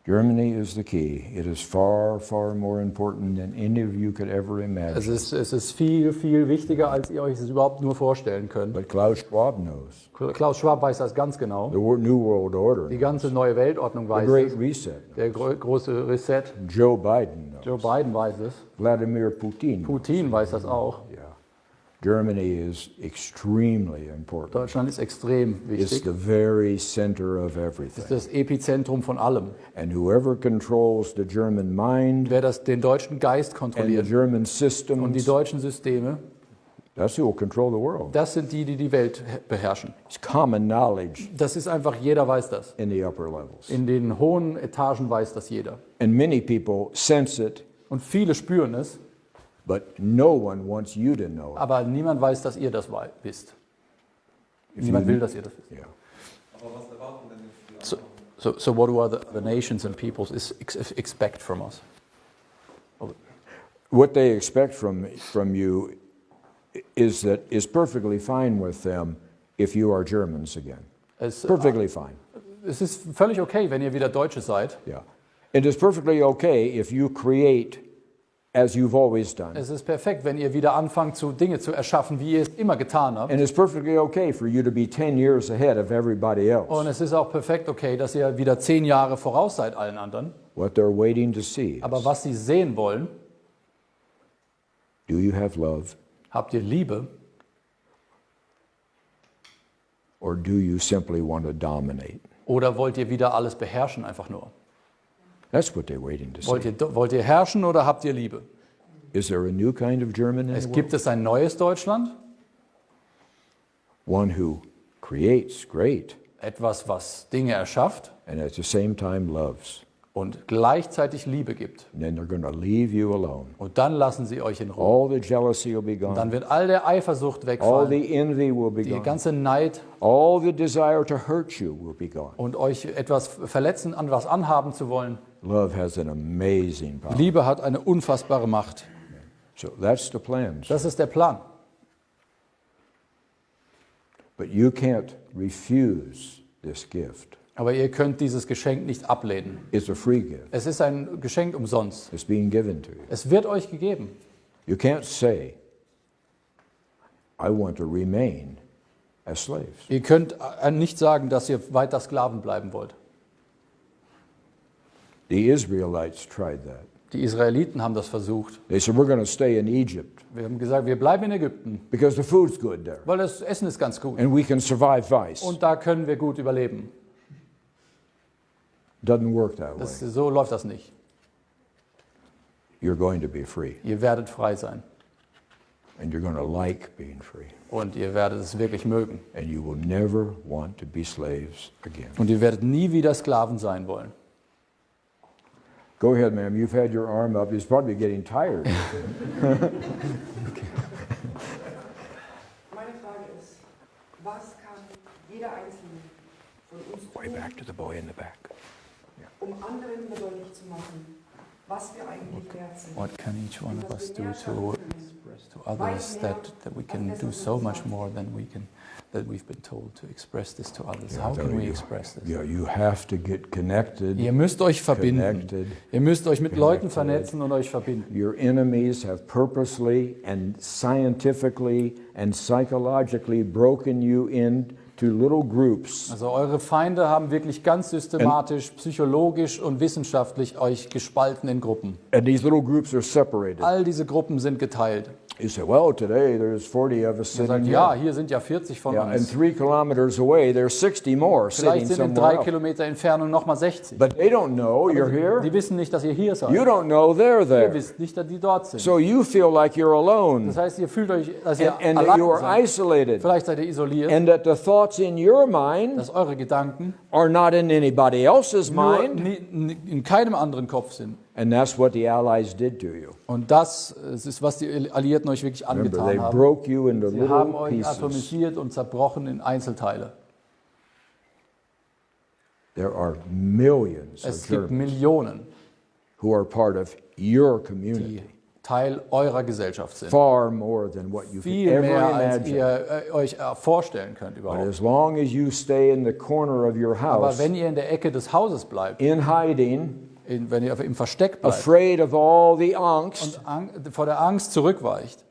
Germany is the key. It is far, far more important than any of you could ever imagine. Es ist viel, viel wichtiger, als ihr euch es überhaupt nur vorstellen könnt. But Klaus Schwab knows. Klaus Schwab weiß das ganz genau. The New World Order. Die ganze neue Weltordnung The weiß Great es. Reset. Der große Reset. Joe Biden knows. Joe Biden weiß es. Vladimir Putin. Putin weiß das auch. Yeah. Germany is extremely important. Deutschland ist extrem It's wichtig. the very center of Es ist everything. das Epizentrum von allem. And whoever controls the German mind Wer den deutschen Geist and the kontrolliert German und die systems, deutschen Systeme, that's who will control the world. das sind die die Welt beherrschen. It's common knowledge Das ist einfach, jeder weiß das. in the upper levels. In den hohen Etagen weiß das jeder. And many people sense it, Und viele spüren es, but no one wants you to know it. aber niemand weiß, dass ihr das wisst. Niemand will, dass ihr das wisst. Yeah. Aber was erwarten denn jetzt die anderen? So what do other nations and peoples expect from us? What they expect from you is perfectly fine with them if you are Germans again. Perfectly fine. Es ist völlig okay, wenn ihr wieder Deutsche seid. Yeah. It is perfectly okay if you create as you've always done. Es ist perfekt, wenn ihr wieder anfangt, Dinge zu erschaffen, wie ihr es immer getan habt. And it's perfectly okay for you to be 10 years ahead of everybody Und else. es ist auch perfekt okay, dass ihr wieder 10 Jahre voraus seid allen anderen. What they're waiting to see Aber is, was sie sehen wollen, do you have love habt ihr Liebe or do you simply want to dominate? oder wollt ihr wieder alles beherrschen einfach nur? That's what they're waiting to see. Wollt ihr herrschen oder habt ihr Liebe? Is there a new kind of German in the world? Gibt es ein neues Deutschland? One who creates great Etwas, was Dinge erschafft and at the same time loves. und gleichzeitig Liebe gibt. And then they're going to leave you alone. Und dann lassen sie euch in Ruhe. All the jealousy will be Dann gone. wird all der Eifersucht All wegfallen, the envy will be die gone. ganze Neid All the desire to hurt you will be gone. und euch etwas verletzen, an was anhaben zu wollen. Love has an amazing power. Liebe hat eine unfassbare Macht. So that's the plan. Das ist der Plan. But you can't refuse this gift. Aber ihr könnt dieses Geschenk nicht ablehnen. It's a free gift. Es ist ein Geschenk umsonst. It's being given to you. Es wird euch gegeben. You can't say, I want to remain as slaves. Ihr könnt nicht sagen, dass ihr weiter Sklaven bleiben wollt. The Israelites tried that. Die Israeliten haben das versucht. They said, we're going to stay in Egypt Wir haben gesagt, wir bleiben in Ägypten, because the food's good there. weil das Essen ist ganz gut. And we can survive vice. Und da können wir gut überleben. Doesn't work that way. So läuft das nicht. You're going to be free. Ihr werdet frei sein. And you're going to like being free. Und ihr werdet es wirklich mögen. And you will never want to be slaves again. Und ihr werdet nie wieder Sklaven sein wollen. Go ahead, ma'am. You've had your arm up. He's probably getting tired. Meine Frage ist, was kann jeder Einzelne von uns Way tun, back to the boy in the back. um anderen wieder deutlich zu machen, was wir eigentlich wert sind? What can each one of us do to express to others that we can do so much more than that we've been told to express this to others? How can we express this? Yeah, you have to get connected. Ihr müsst euch verbinden. Connected. Ihr müsst euch mit Leuten vernetzen und euch verbinden. Your enemies have purposely and scientifically and psychologically broken you into little groups. Also eure Feinde haben wirklich ganz systematisch, psychologisch und wissenschaftlich euch gespalten in Gruppen. And these little groups are separated. All diese Gruppen sind geteilt. You say, well, today there's 40 of us Ihr sitting sagt, here. ja, hier sind ja 40 von Yeah, and uns. 3 kilometers away, there's 60 more sitting Vielleicht sind in somewhere 3 else. Kilometer Entfernung nochmal 60. But they don't know you're here. Die wissen nicht, dass ihr hier seid. You don't know they're Ihr there. wisst nicht, dass die dort sind. So you feel like you're alone. Das heißt, ihr fühlt euch, dass ihr And that you allein are seid. isolated. Vielleicht seid ihr isoliert, And that the thoughts in your mind dass eure Gedanken are not in anybody else's nur mind. in keinem anderen Kopf sind. And that's what the Allies did to you. Und das ist, was die Alliierten euch wirklich Remember, they angetan haben. broke you into Sie haben little euch pieces. atomisiert und zerbrochen in Einzelteile. There are millions Es of gibt Germans Millionen, who are part of your die community. Teil eurer Gesellschaft sind. Far more than what you could Viel ever mehr, als imagine. ihr euch vorstellen könnt But überhaupt. as long as you stay in the corner of your Aber house, wenn ihr in der Ecke des Hauses bleibt, in hiding, wenn ihr im Versteck bleibt afraid of all the angst, und vor der Angst zurückweicht,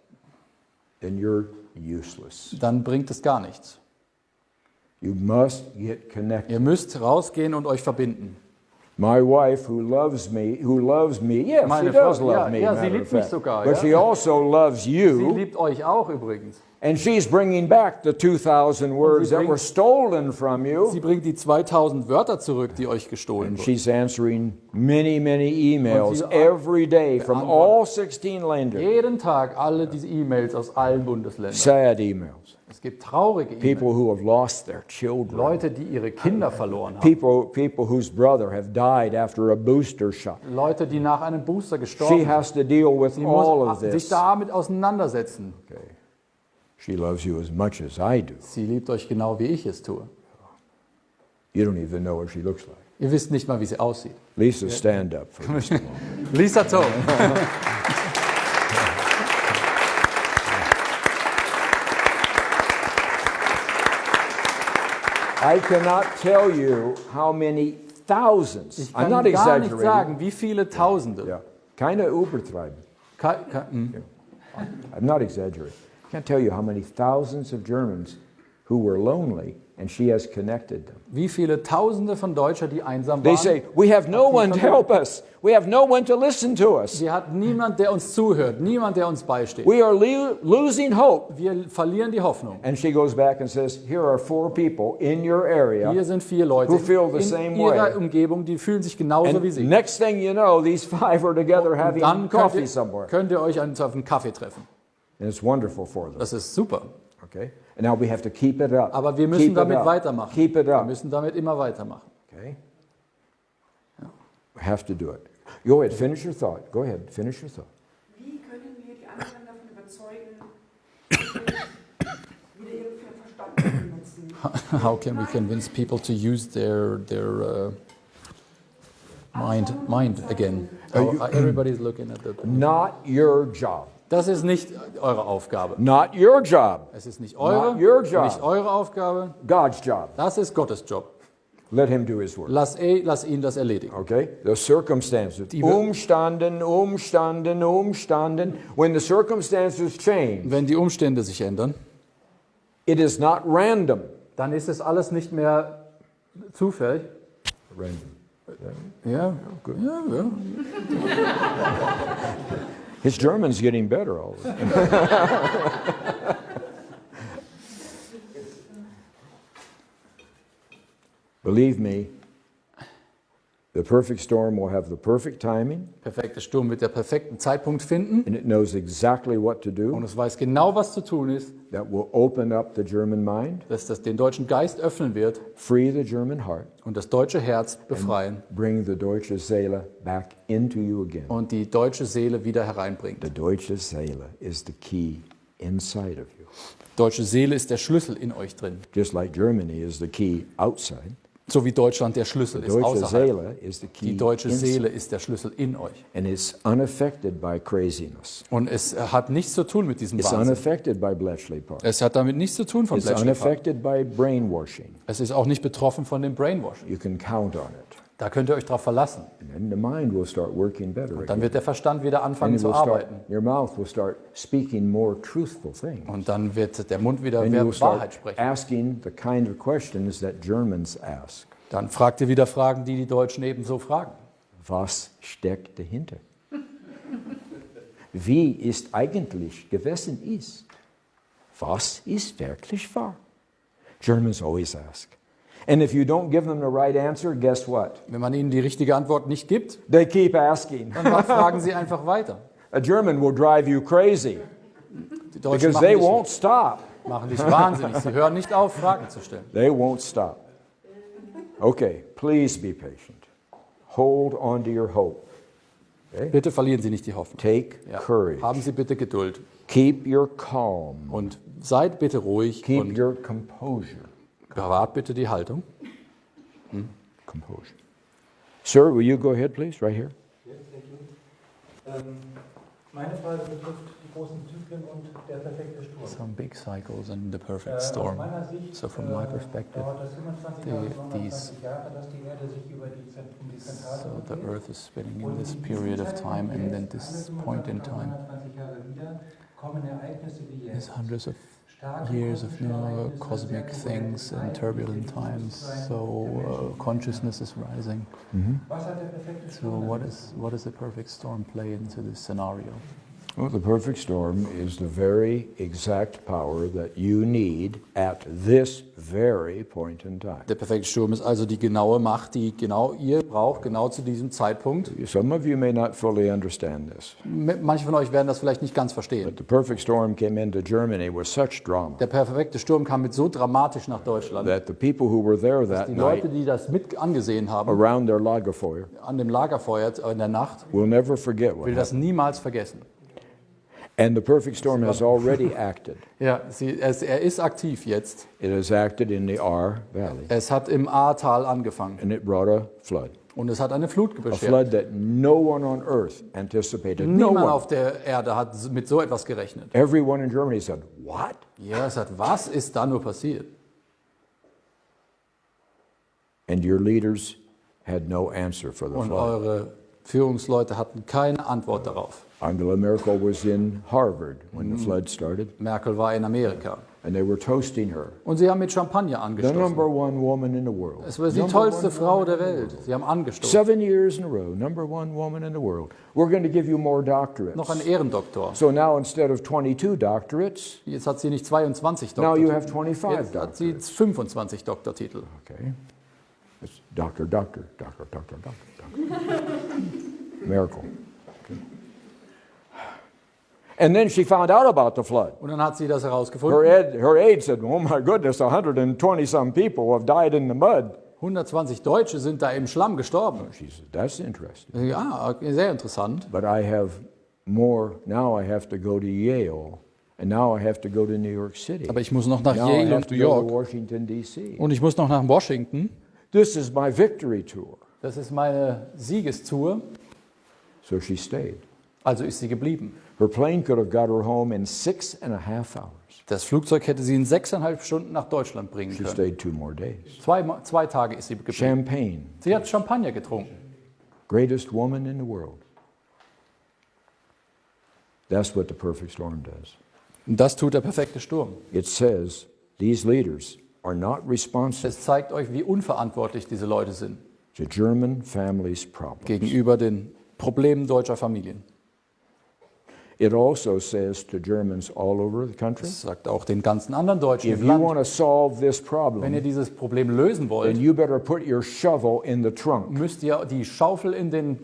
then you're useless. dann bringt es gar nichts. You must get connected. Ihr müsst rausgehen und euch verbinden. My wife, who loves me, yes, Meine she does Frau, love ja, me, ja, matter sie of liebt mich fact. sogar, But ja. she also loves Sie you, liebt euch auch übrigens. and she's bringing back the 2,000 words that bringt- were stolen from you, Sie bringt die 2000 Wörter zurück, die euch gestohlen and wurden. she's answering many, many emails Und sie every day from all 16 Länder. Jeden Tag alle diese E-Mails aus allen Bundesländern. Sad emails. Es gibt traurige People E-Mails. who have lost their children. Leute, die ihre Kinder verloren haben. People whose brother have died after a booster shot. Leute, die nach einem Booster gestorben She sind. has to deal with Sie all of muss sich this. damit auseinandersetzen. Okay. She loves you as much as I do. Sie liebt euch genau, wie ich es tue. You don't even know what she looks like. Ihr wisst nicht mal, wie sie aussieht. Lisa, stand up for just a moment. Lisa Toll. I cannot tell you how many thousands. Ich I'm kann not gar nicht exaggerating. sagen, wie viele Tausende. Yeah. Keine übertreiben. I'm not exaggerating. I can't tell you how many thousands of Germans who were lonely and she has connected them. Wie viele Tausende von Deutschen, die einsam They waren. say, we have no one to help us. We have no one to listen to us. Sie hat niemand, der uns zuhört, niemand, der uns beisteht. We are losing hope. Wir verlieren die Hoffnung. And she goes back and says, here are 4 people in your area. Hier sind 4 Leute Who feel the in same ihrer way. Umgebung, die fühlen sich genauso wie And sie. next thing you know, these 5 are together having Dann coffee somewhere. könnt ihr euch auf einen Kaffee treffen. And it's wonderful for them. Das ist super. Okay? And now we have to keep it up. Aber wir müssen Keep it damit up. weitermachen. Keep it Wir up. müssen damit immer weitermachen. Okay? We have to do it. Go ahead, finish your thought. Go ahead, finish your thought. Wie können wir die anderen davon überzeugen, wieder ihren Verstand zu benutzen? How can we convince people to use their mind again? Everybody's looking at the. Not your job. Das ist nicht eure Aufgabe. Not your job. Es ist nicht Not your job. nicht eure Aufgabe. God's job. Das ist Gottes Job. Let him do his work. Lass ihn das erledigen. Okay? The circumstances. Umstanden. When the circumstances change, Wenn die Umstände sich ändern, it is not random. dann ist es alles nicht mehr zufällig. Random. Ja, ja. His German's getting better all the time. Believe me, the perfect storm will have the perfect timing, Perfekter Sturm wird der perfekten Zeitpunkt finden and it knows exactly what to und do. es weiß genau, was zu tun ist, That will open up the German mind, dass das den deutschen Geist öffnen wird free the German heart, und das deutsche Herz befreien bring the deutsche Seele back into you again. und die deutsche Seele wieder hereinbringt. The deutsche Seele is the key inside of you. Deutsche Seele ist der Schlüssel in euch drin. Just like Germany is the key outside. So wie Deutschland der Schlüssel The ist deutsche außerhalb. Seele is the key Die deutsche inside. Seele ist der Schlüssel in euch. And it's unaffected by craziness. Und es hat nichts zu tun mit diesem It's Wahnsinn. unaffected by Bletchley Park. Es hat damit nichts zu tun von It's Bletchley Park. unaffected by brainwashing. Es ist auch nicht betroffen von dem Brainwashing. You can count on it. Da könnt ihr euch drauf verlassen. And then the mind will start working better Dann again. wird der Verstand wieder And anfangen it zu will start, arbeiten. your mouth will start speaking more truthful things. Und dann wird der Mund wieder And you mehr will Wahrheit start sprechen. asking the kind of questions that Germans ask. Dann fragt ihr wieder Fragen, die die Deutschen ebenso fragen. Was steckt dahinter? Wie ist eigentlich gewesen ist? Was ist wirklich wahr? Germans always ask. And if you don't give them the right answer, guess what? Wenn man ihnen die richtige Antwort nicht gibt, They keep asking. dann fragen sie einfach weiter. A German will drive you crazy Die Deutschen because they won't stop. machen dich wahnsinnig. Sie hören nicht auf, Fragen zu stellen. They won't stop. Okay, please be patient. Hold on to your hope. Bitte verlieren Sie nicht die Hoffnung. Take Ja. courage. Haben Sie bitte Geduld. Keep your calm. Und seid bitte ruhig Keep und your composure. bewahrt bitte die Haltung. Composure. Sir, will you go ahead, please, right here? Yes, thank you. Meine Frage betrifft die großen Zyklen und der perfekte Sturm. Some big cycles and the perfect Aus storm. meiner Sicht So from my perspective, dauert das 25 Jahre, 29 Jahre, dass die Erde sich über die Zentrale so the Earth is spinning in this period of time, and then this point in time, 120 Jahre wieder kommen Ereignisse wie there's jetzt. hundreds of years of new cosmic things and turbulent times. So consciousness is rising. Was hat der perfekte So Sturm? what does the perfect storm play into this scenario? Well, the perfect storm is the very exact power that you need at this very point in time. Der perfekte Sturm ist also die genaue Macht, die genau ihr braucht, genau zu diesem Zeitpunkt. Some of you may not fully understand this, Manche von euch werden das vielleicht nicht ganz verstehen. but the perfect storm came into Germany with such drama Der perfekte Sturm kam mit so dramatisch nach Deutschland, that the people who were there dass that die night Leute, die das mit angesehen haben, around their Lagerfeuer an dem Lagerfeuer in der Nacht, will never forget what will das happened. niemals vergessen. And the perfect storm has already acted. Ja, er ist aktiv jetzt. It has acted in the Ahr Valley, Es hat im Ahrtal angefangen and it brought a flood. und es hat eine Flut A beschert. flood that no one on earth anticipated. No Niemand one. auf der Erde hat mit so etwas gerechnet. Everyone in Germany said, what? Ja, es hat, was ist da nur passiert? And your leaders had no answer for the Und flood. eure Führungsleute hatten keine Antwort darauf. Angela Merkel was in Harvard when the flood started, Merkel war in Amerika and they were toasting her. und sie haben mit Champagner The angestoßen. number one woman in the world. Es war die Number tollste one Frau woman der in the Welt. world. Sie haben angestoßen. 7 years in a row, number one woman in the world. We're going to give you more doctorates. Noch ein Ehrendoktor. So now instead of 22 doctorates, Jetzt hat sie nicht 22 now you Doktortitel. have 25 Jetzt hat sie doctorates. 25 Doktortitel. Okay. It's doctor. Miracle. Okay. And then she found out about the flood. Und dann hat sie das Her herausgefunden. aide said, oh my goodness, 120 some people have died in the mud. 120 Deutsche sind da im Schlamm gestorben. She said, that's interesting. Ja, sehr interessant. But I have more, now I have to go to Yale, and now I have to go to New York City. Aber ich muss noch nach Now I Yale have und to New go to York Washington, D.C. und ich muss noch nach Washington. This is my victory tour. Das ist meine Siegestour. So she stayed. Also ist sie geblieben. Her plane could have got her home in 6.5 hours. Das Flugzeug hätte sie in 6,5 Stunden nach Deutschland bringen She können. stayed 2 more days. Zwei Tage ist sie geblieben. Champagne, Sie hat Champagner getrunken. greatest woman in the world. That's what the perfect storm does. Und das tut der perfekte Sturm. It says these leaders are not responsive Es zeigt euch, wie unverantwortlich diese Leute sind to German families' problems. gegenüber den Problemen deutscher Familien. It also says to Germans all over the country, Das sagt auch den ganzen anderen Deutschen if im you Land, want to solve this wenn ihr problem, dieses Problem lösen then wollt, you better put your shovel in the trunk. müsst ihr die Schaufel in den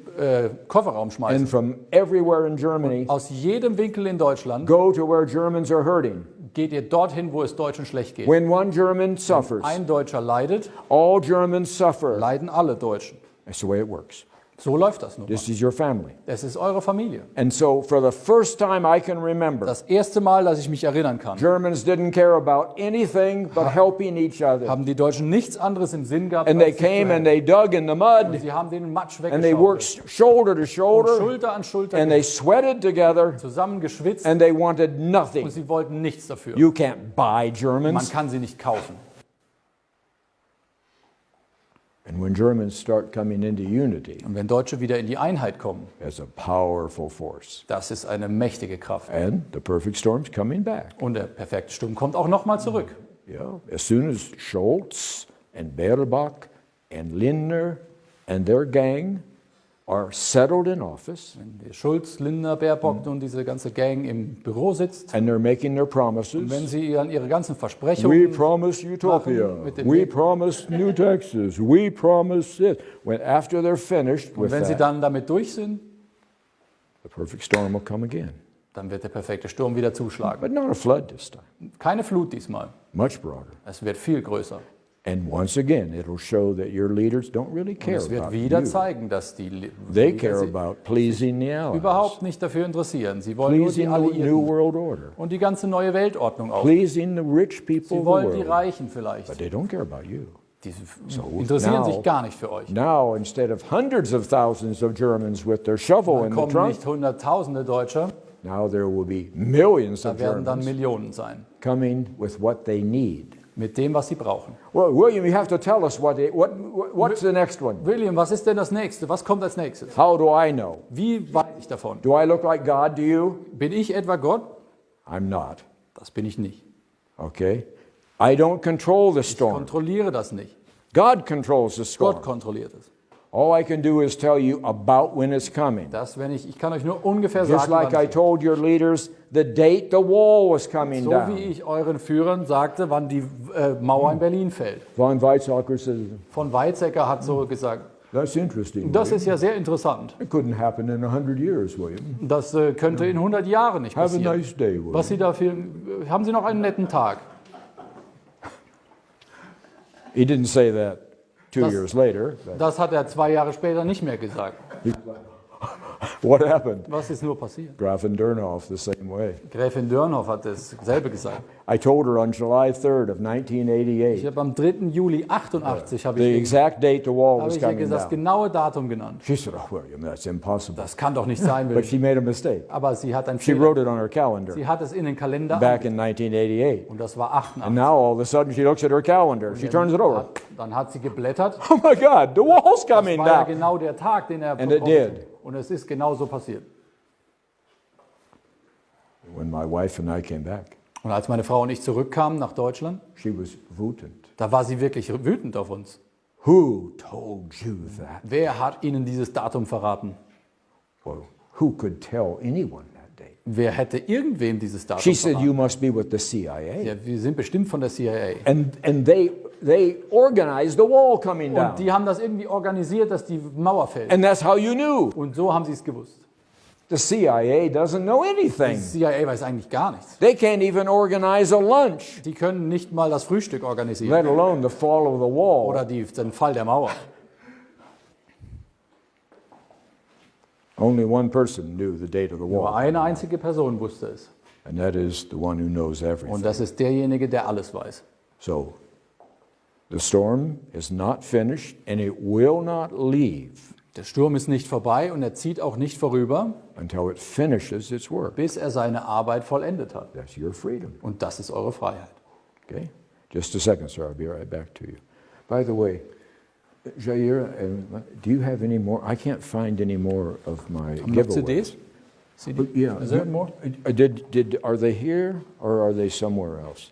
Kofferraum And schmeißen. from everywhere in Germany, Aus jedem Winkel in Deutschland go to where Germans are hurting. geht ihr dorthin, wo es Deutschen schlecht geht. When one German suffers, Ein Deutscher leidet, all Germans suffer. leiden alle Deutschen. That's the way it works. So läuft das nun mal. This is your family. Es ist eure Familie. And so for the first time I can remember, Das erste Mal, dass ich mich erinnern kann, Germans didn't care about anything but helping each other. haben die Deutschen nichts anderes im Sinn gehabt, And they als sich zu came and helfen. they dug in the Und mud sie haben den Matsch and they worked weggeschaufelt. shoulder to Und shoulder Schulter an Schulter and they sweated together zusammen geschwitzt and they wanted und nothing. sie wollten nichts dafür. You can't buy Man Germans. kann sie nicht kaufen. And when Germans start coming into unity, Und wenn Deutsche wieder in die Einheit kommen, that's a powerful force. das ist eine mächtige Kraft. And the perfect storm's coming back. Und der perfekte Sturm kommt auch nochmal zurück. Yeah, as soon as Scholz and Baerbock and Lindner and their gang are settled in office Wenn der Schulz, Lindner, Baerbock und diese ganze Gang im Büro sitzt, and they're making their und wenn promises, sie dann ihre ganzen we Versprechungen promise utopia, machen mit dem we Weg. promise new Texas, we promise this. When after they're finished Und with wenn sie that, dann damit durch sind, the perfect storm will come again. dann wird der perfekte Sturm wieder zuschlagen. But not a flood this time, Keine Flut diesmal. much broader. Es wird viel größer. And once again, it'll show that your leaders don't really Und care es wird about wieder you. zeigen, dass die They Leader care sich about pleasing the Allies, überhaupt nicht dafür interessieren. Sie wollen nur die pleasing the New Alliierten World Order, und die ganze neue Weltordnung auch. pleasing the rich people Sie of the wollen die world. Reichen vielleicht. But they don't care about you. Die interessieren now- sich gar nicht für euch. Now, instead of hundreds of thousands of Germans with their shovel Dann in the kommen trunk, nicht Hunderttausende Deutscher, now there will be millions da of werden dann Germans Millionen sein. coming with what they need. Mit dem, was sie brauchen. Well, William, you have to tell us what's the next one. William, was ist denn das Nächste? Was kommt als nächstes? How do I know? Wie weiß ich davon? Do I look like God to you? Bin ich etwa Gott? I'm not. Das bin ich nicht. Okay? I don't control the Ich storm. kontrolliere das nicht. God controls the Gott storm. kontrolliert es. All I can do is tell you about when it's coming. Ich kann euch nur ungefähr Just sagen, like wann I told your leaders the date the wall was coming so wie down. ich euren Führern sagte, wann die Mauer in Berlin fällt. Von Weizsäcker says, Von Weizsäcker hat so gesagt, that's interesting. das William. ist ja sehr interessant. It couldn't happen in 100 years, William. Das könnte in 100 Jahren nicht Have a passieren. nice day, William. Was Sie dafür, haben Sie noch einen netten Tag? He didn't say that 2 Das- years later. But Das hat er 2 Jahre später nicht mehr gesagt. what happened? Was ist nur passiert? Grafin Dernhoff the same way. Gräfin Dörnhoff hat dasselbe gesagt. I told her on July 3rd of Ich 1988 habe am 3. Juli 88 habe the ich, exact date the wall habe was ich ihr coming das down. genaue Datum genannt. She said, "Oh, William, that's impossible." Das kann doch nicht sein, But William. she made a mistake. Aber sie hat einen She Fehler. wrote it on her calendar Sie hat es in den Kalender back in 1988. und das war And 88. now all of a sudden she looks at her calendar. She turns it over. Dann hat sie geblättert. Oh my God, the wall's Das coming war ja down. genau der Tag, den er And it prophezeit. did. Und es ist genau so passiert. When my wife and I came back, Und als meine Frau und ich zurückkamen nach Deutschland, she was wütend. da war sie wirklich wütend auf uns. Who told you that? Wer hat Ihnen dieses Datum verraten? Well, who could tell anyone that date? Wer hätte irgendwem dieses Datum She said, "You verraten? must be with the CIA." Ja, wir sind bestimmt von der CIA. And they organized the wall coming down. Und die haben das irgendwie organisiert, dass die Mauer fällt. And that's how you knew. Und so haben sie es gewusst. The CIA doesn't know Die anything. CIA weiß eigentlich gar nichts. They can't even organize a lunch, Die können nicht mal das Frühstück organisieren let alone the fall of the wall. oder den Fall der Mauer. Only one person knew the date of the Nur wall. eine einzige Person wusste es. And that is the one who knows Und everything. das ist derjenige, der alles weiß. So, the storm is not finished and it will not leave Der Sturm ist nicht vorbei und er zieht auch nicht vorüber, until it finishes its work. bis er seine Arbeit vollendet hat. That's your freedom. Und das ist eure Freiheit. Okay? Just a second, sir. I'll be right back to you. By the way, Jair, do you have any more? I can't find any more of my Haben wir noch giveaways. CDs? CD? Yeah. Is there more? Are they here or are they somewhere else?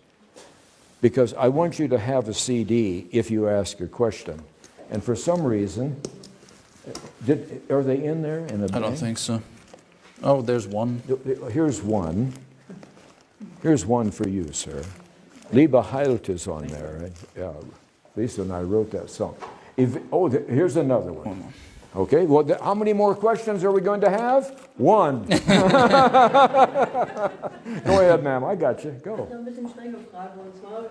Because I want you to have a CD if you ask a question. And for some reason, are they in there? In a I don't bank? think so. Oh, there's one. Here's one. Here's one for you, sir. Liebe Heilt is on there. Right? Yeah, Lisa and I wrote that song. Here's another one. Okay, well, how many more questions are we going to have? One. Go ahead, ma'am. I got you. Go. Ein bisschen schräge Frage. Und zwar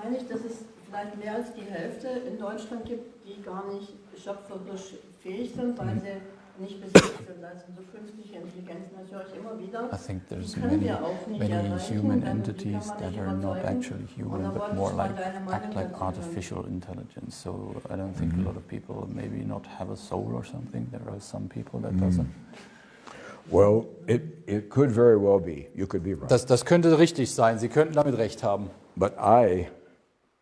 meine ich, dass es vielleicht mehr als die Hälfte in Deutschland gibt, die gar nicht schöpferisch fähig sind, weil sie nicht besetzt sind. Also so künstliche Intelligenz natürlich immer wieder. I think there's Die können wir auch nicht many erreichen. human Wie kann entities man that nicht are not überzeugen? actually Und human, da but wollte more ich mal like deine Meinung act like dazu hören. artificial intelligence. So I don't think a lot of people maybe not have a soul or something. There are some people that doesn't. Well, it could very well be. You could be right. Das könnte richtig sein. Sie könnten damit recht haben. But I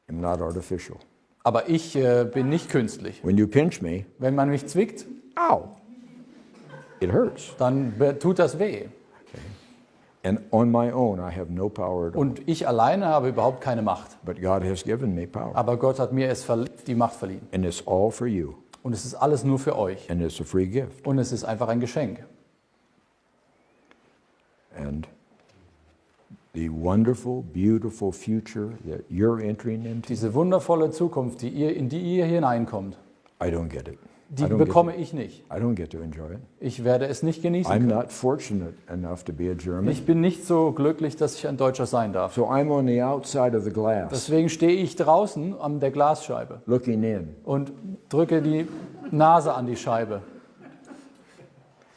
am not artificial. Aber ich bin nicht künstlich. When you pinch me, Wenn man mich zwickt, ow, it hurts. dann tut das weh. And on my own, I have no power at all. Und ich alleine habe überhaupt keine Macht. But God has given me power. Aber Gott hat mir die Macht verliehen. And it's all for you. Und es ist alles nur für euch. And it's a free gift. Und es ist einfach ein Geschenk. And the wonderful, beautiful future that you're entering into, Diese wundervolle Zukunft, in die ihr hineinkommt, I don't get it. die I don't bekomme ich nicht. I don't get to enjoy it. Ich werde es nicht genießen I'm können. not fortunate enough to be a German. Ich bin nicht so glücklich, dass ich ein Deutscher sein darf. So I'm on the outside of the glass, Deswegen stehe ich draußen an der Glasscheibe looking in. und drücke die Nase an die Scheibe.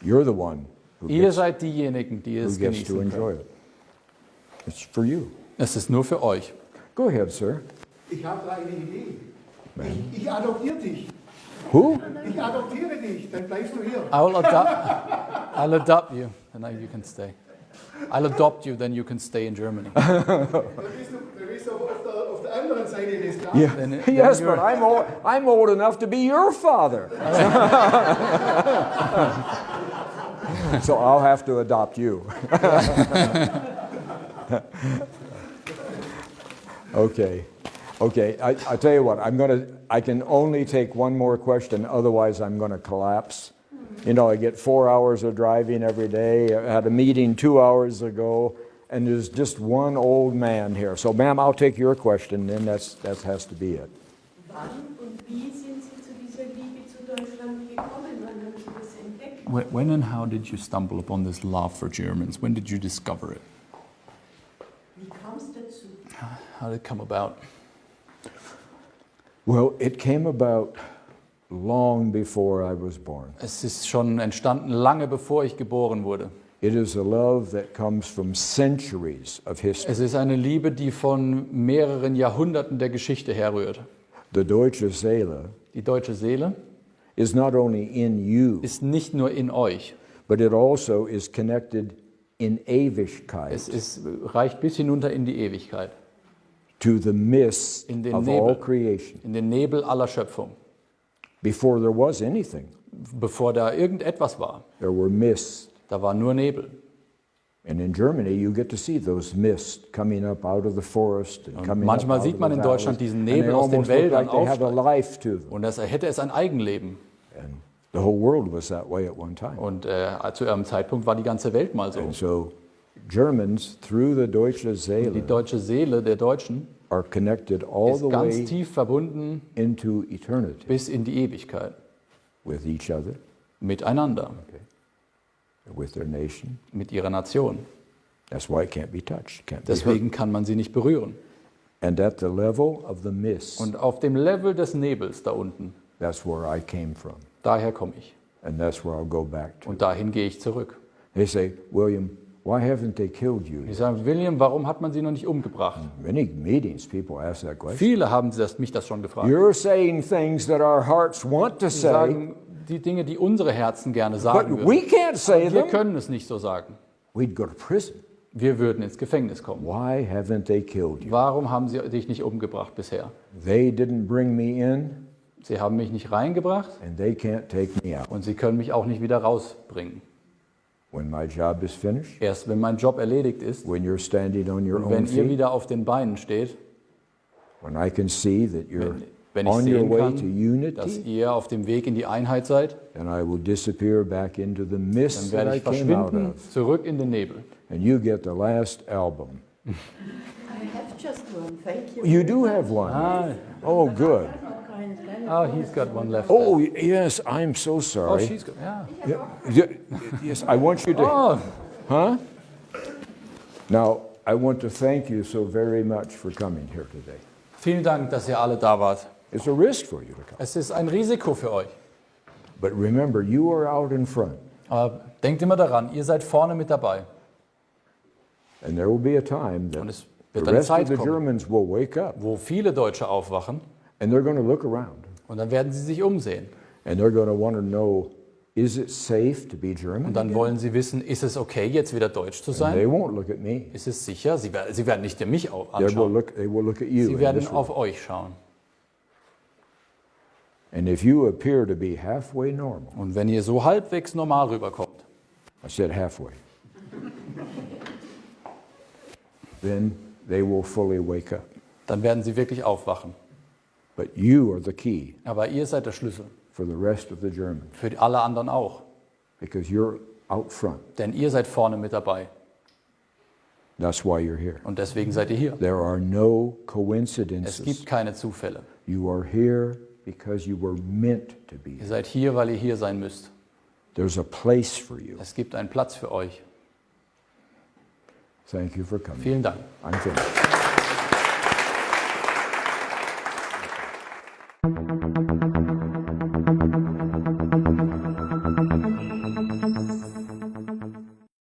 You're the one who Ihr gets, seid diejenigen, die who es gets to genießen enjoy können. it. It's for you. Es ist nur für euch. Go ahead, sir. Ich habe da eine Idee. Ich adoptiere dich. Who? Ich adoptiere dich, dann bleibst du hier. I'll adopt you, and then you can stay. I'll adopt you, then you can stay in Germany. Dann bist du auf der anderen Seite des Glases. Yeah. Then Yes, you're- but I'm old enough to be your father. So I'll have to adopt you. Okay. I tell you what. I can only take one more question. Otherwise, I'm going to collapse. You know, I get 4 hours of driving every day. I had a meeting 2 hours ago, and there's just one old man here. So, ma'am, I'll take your question. Then that has to be it. Wann und wie sind Sie zu dieser Liebe zu Deutschland gekommen? Wann haben Sie das entdeckt? When and how did you stumble upon this love for Germans? When did you discover it? Wie kam es dazu? How did it come about? Well, it came about long before I was born. Es ist schon entstanden lange bevor ich geboren wurde. It is a love that comes from centuries of history. Es ist eine Liebe, die von mehreren Jahrhunderten der Geschichte herrührt. The deutsche Seele Die deutsche Seele is not only in you, ist nicht nur in euch. but it also is connected in Ewigkeit Reicht bis hinunter in die Ewigkeit, to the mist in den of Nebel. all creation. in den Nebel aller Schöpfung. Before there was anything, Bevor da irgendetwas war, there were mists. da war nur Nebel. And in Germany, you get to see those mists coming up out of the forest and coming manchmal up out sieht of man the in valleys. Deutschland diesen And Nebel they aus den almost look Wäldern like they have a aufsteigen. life to them. Und das hätte es ein Eigenleben. And the whole world was that way at one time. Und zu einem Zeitpunkt war die ganze Welt mal so. And so Germans, through the deutsche Die Seele, deutsche Seele der Deutschen are connected all ist the ganz way tief verbunden into eternity bis in die Ewigkeit with each other, miteinander, with their nation. mit ihrer Nation. That's why it can't be touched, can't be hurt. Deswegen kann man sie nicht berühren. And at the level of the mist, Und auf dem Level des Nebels da unten, that's where I came from. daher komme ich. And that's where I'll go back to. Und dahin gehe ich zurück. They say, William, why haven't they killed you Die yet? sagen, William, warum hat man sie noch nicht umgebracht? Many meetings, people ask that question. Viele haben mich das schon gefragt. You're saying things that our hearts want to Sie say, sagen die Dinge, die unsere Herzen gerne but sagen we würden. can't say Wir them. können es nicht so sagen. We'd go to prison. Wir würden ins Gefängnis kommen. Why haven't they killed you? Warum haben sie dich nicht umgebracht bisher? They didn't bring me in, Sie haben mich nicht reingebracht and they can't take me out. und sie können mich auch nicht wieder rausbringen. When my job is finished, Erst wenn mein Job erledigt ist when you're standing on your und own wenn ihr feet, wieder auf den Beinen steht, when I can see that you're wenn ich on your sehen way to kann, dass unity, ihr auf dem Weg in die Einheit seid, and I will disappear back into the dann mist that werde I ich came out verschwinden, of, zurück in den Nebel. and you get the last album. I have just one, thank you. You do have one. Ah, Oh, good. oh, he's got one left. Oh, yes, I'm so oh sorry. she's got, ja. Yes, I want you to. Oh, Huh? Now, I want to thank you so very much for coming here today. vielen Dank, dass ihr alle da wart. It's a risk for you to come. Es ist ein Risiko für euch. But remember, you are out in front, Aber denkt immer daran, ihr seid vorne mit dabei. and there will be a time that Und es the wird eine rest of Zeit the kommen, Germans will wake up, wo viele Deutsche aufwachen and they're going to look around, und dann werden sie sich umsehen. and they're going to want to know, is it safe to be German? Und dann wollen sie wissen, ist es okay, jetzt wieder Deutsch zu And they sein? won't look at me. Ist es sicher? Sie werden nicht mich They will anschauen. look at you. Sie in werden this room. auf euch schauen. And if you appear to be halfway normal, Und wenn ihr so halbwegs normal rüberkommt, I said halfway, then they will fully wake up. dann werden sie wirklich aufwachen. But you are the key Aber ihr seid der Schlüssel. for the rest of the Germans, Für alle anderen auch. because you're out front. Denn ihr seid vorne mit dabei. That's why you're here. Und deswegen seid ihr hier. There are no Es coincidences. gibt keine Zufälle. You are here because you were meant to be. Ihr seid hier, weil ihr hier sein müsst. There's a place for you. Es gibt einen Platz für euch. Thank you for coming. Vielen Dank. I'm finished.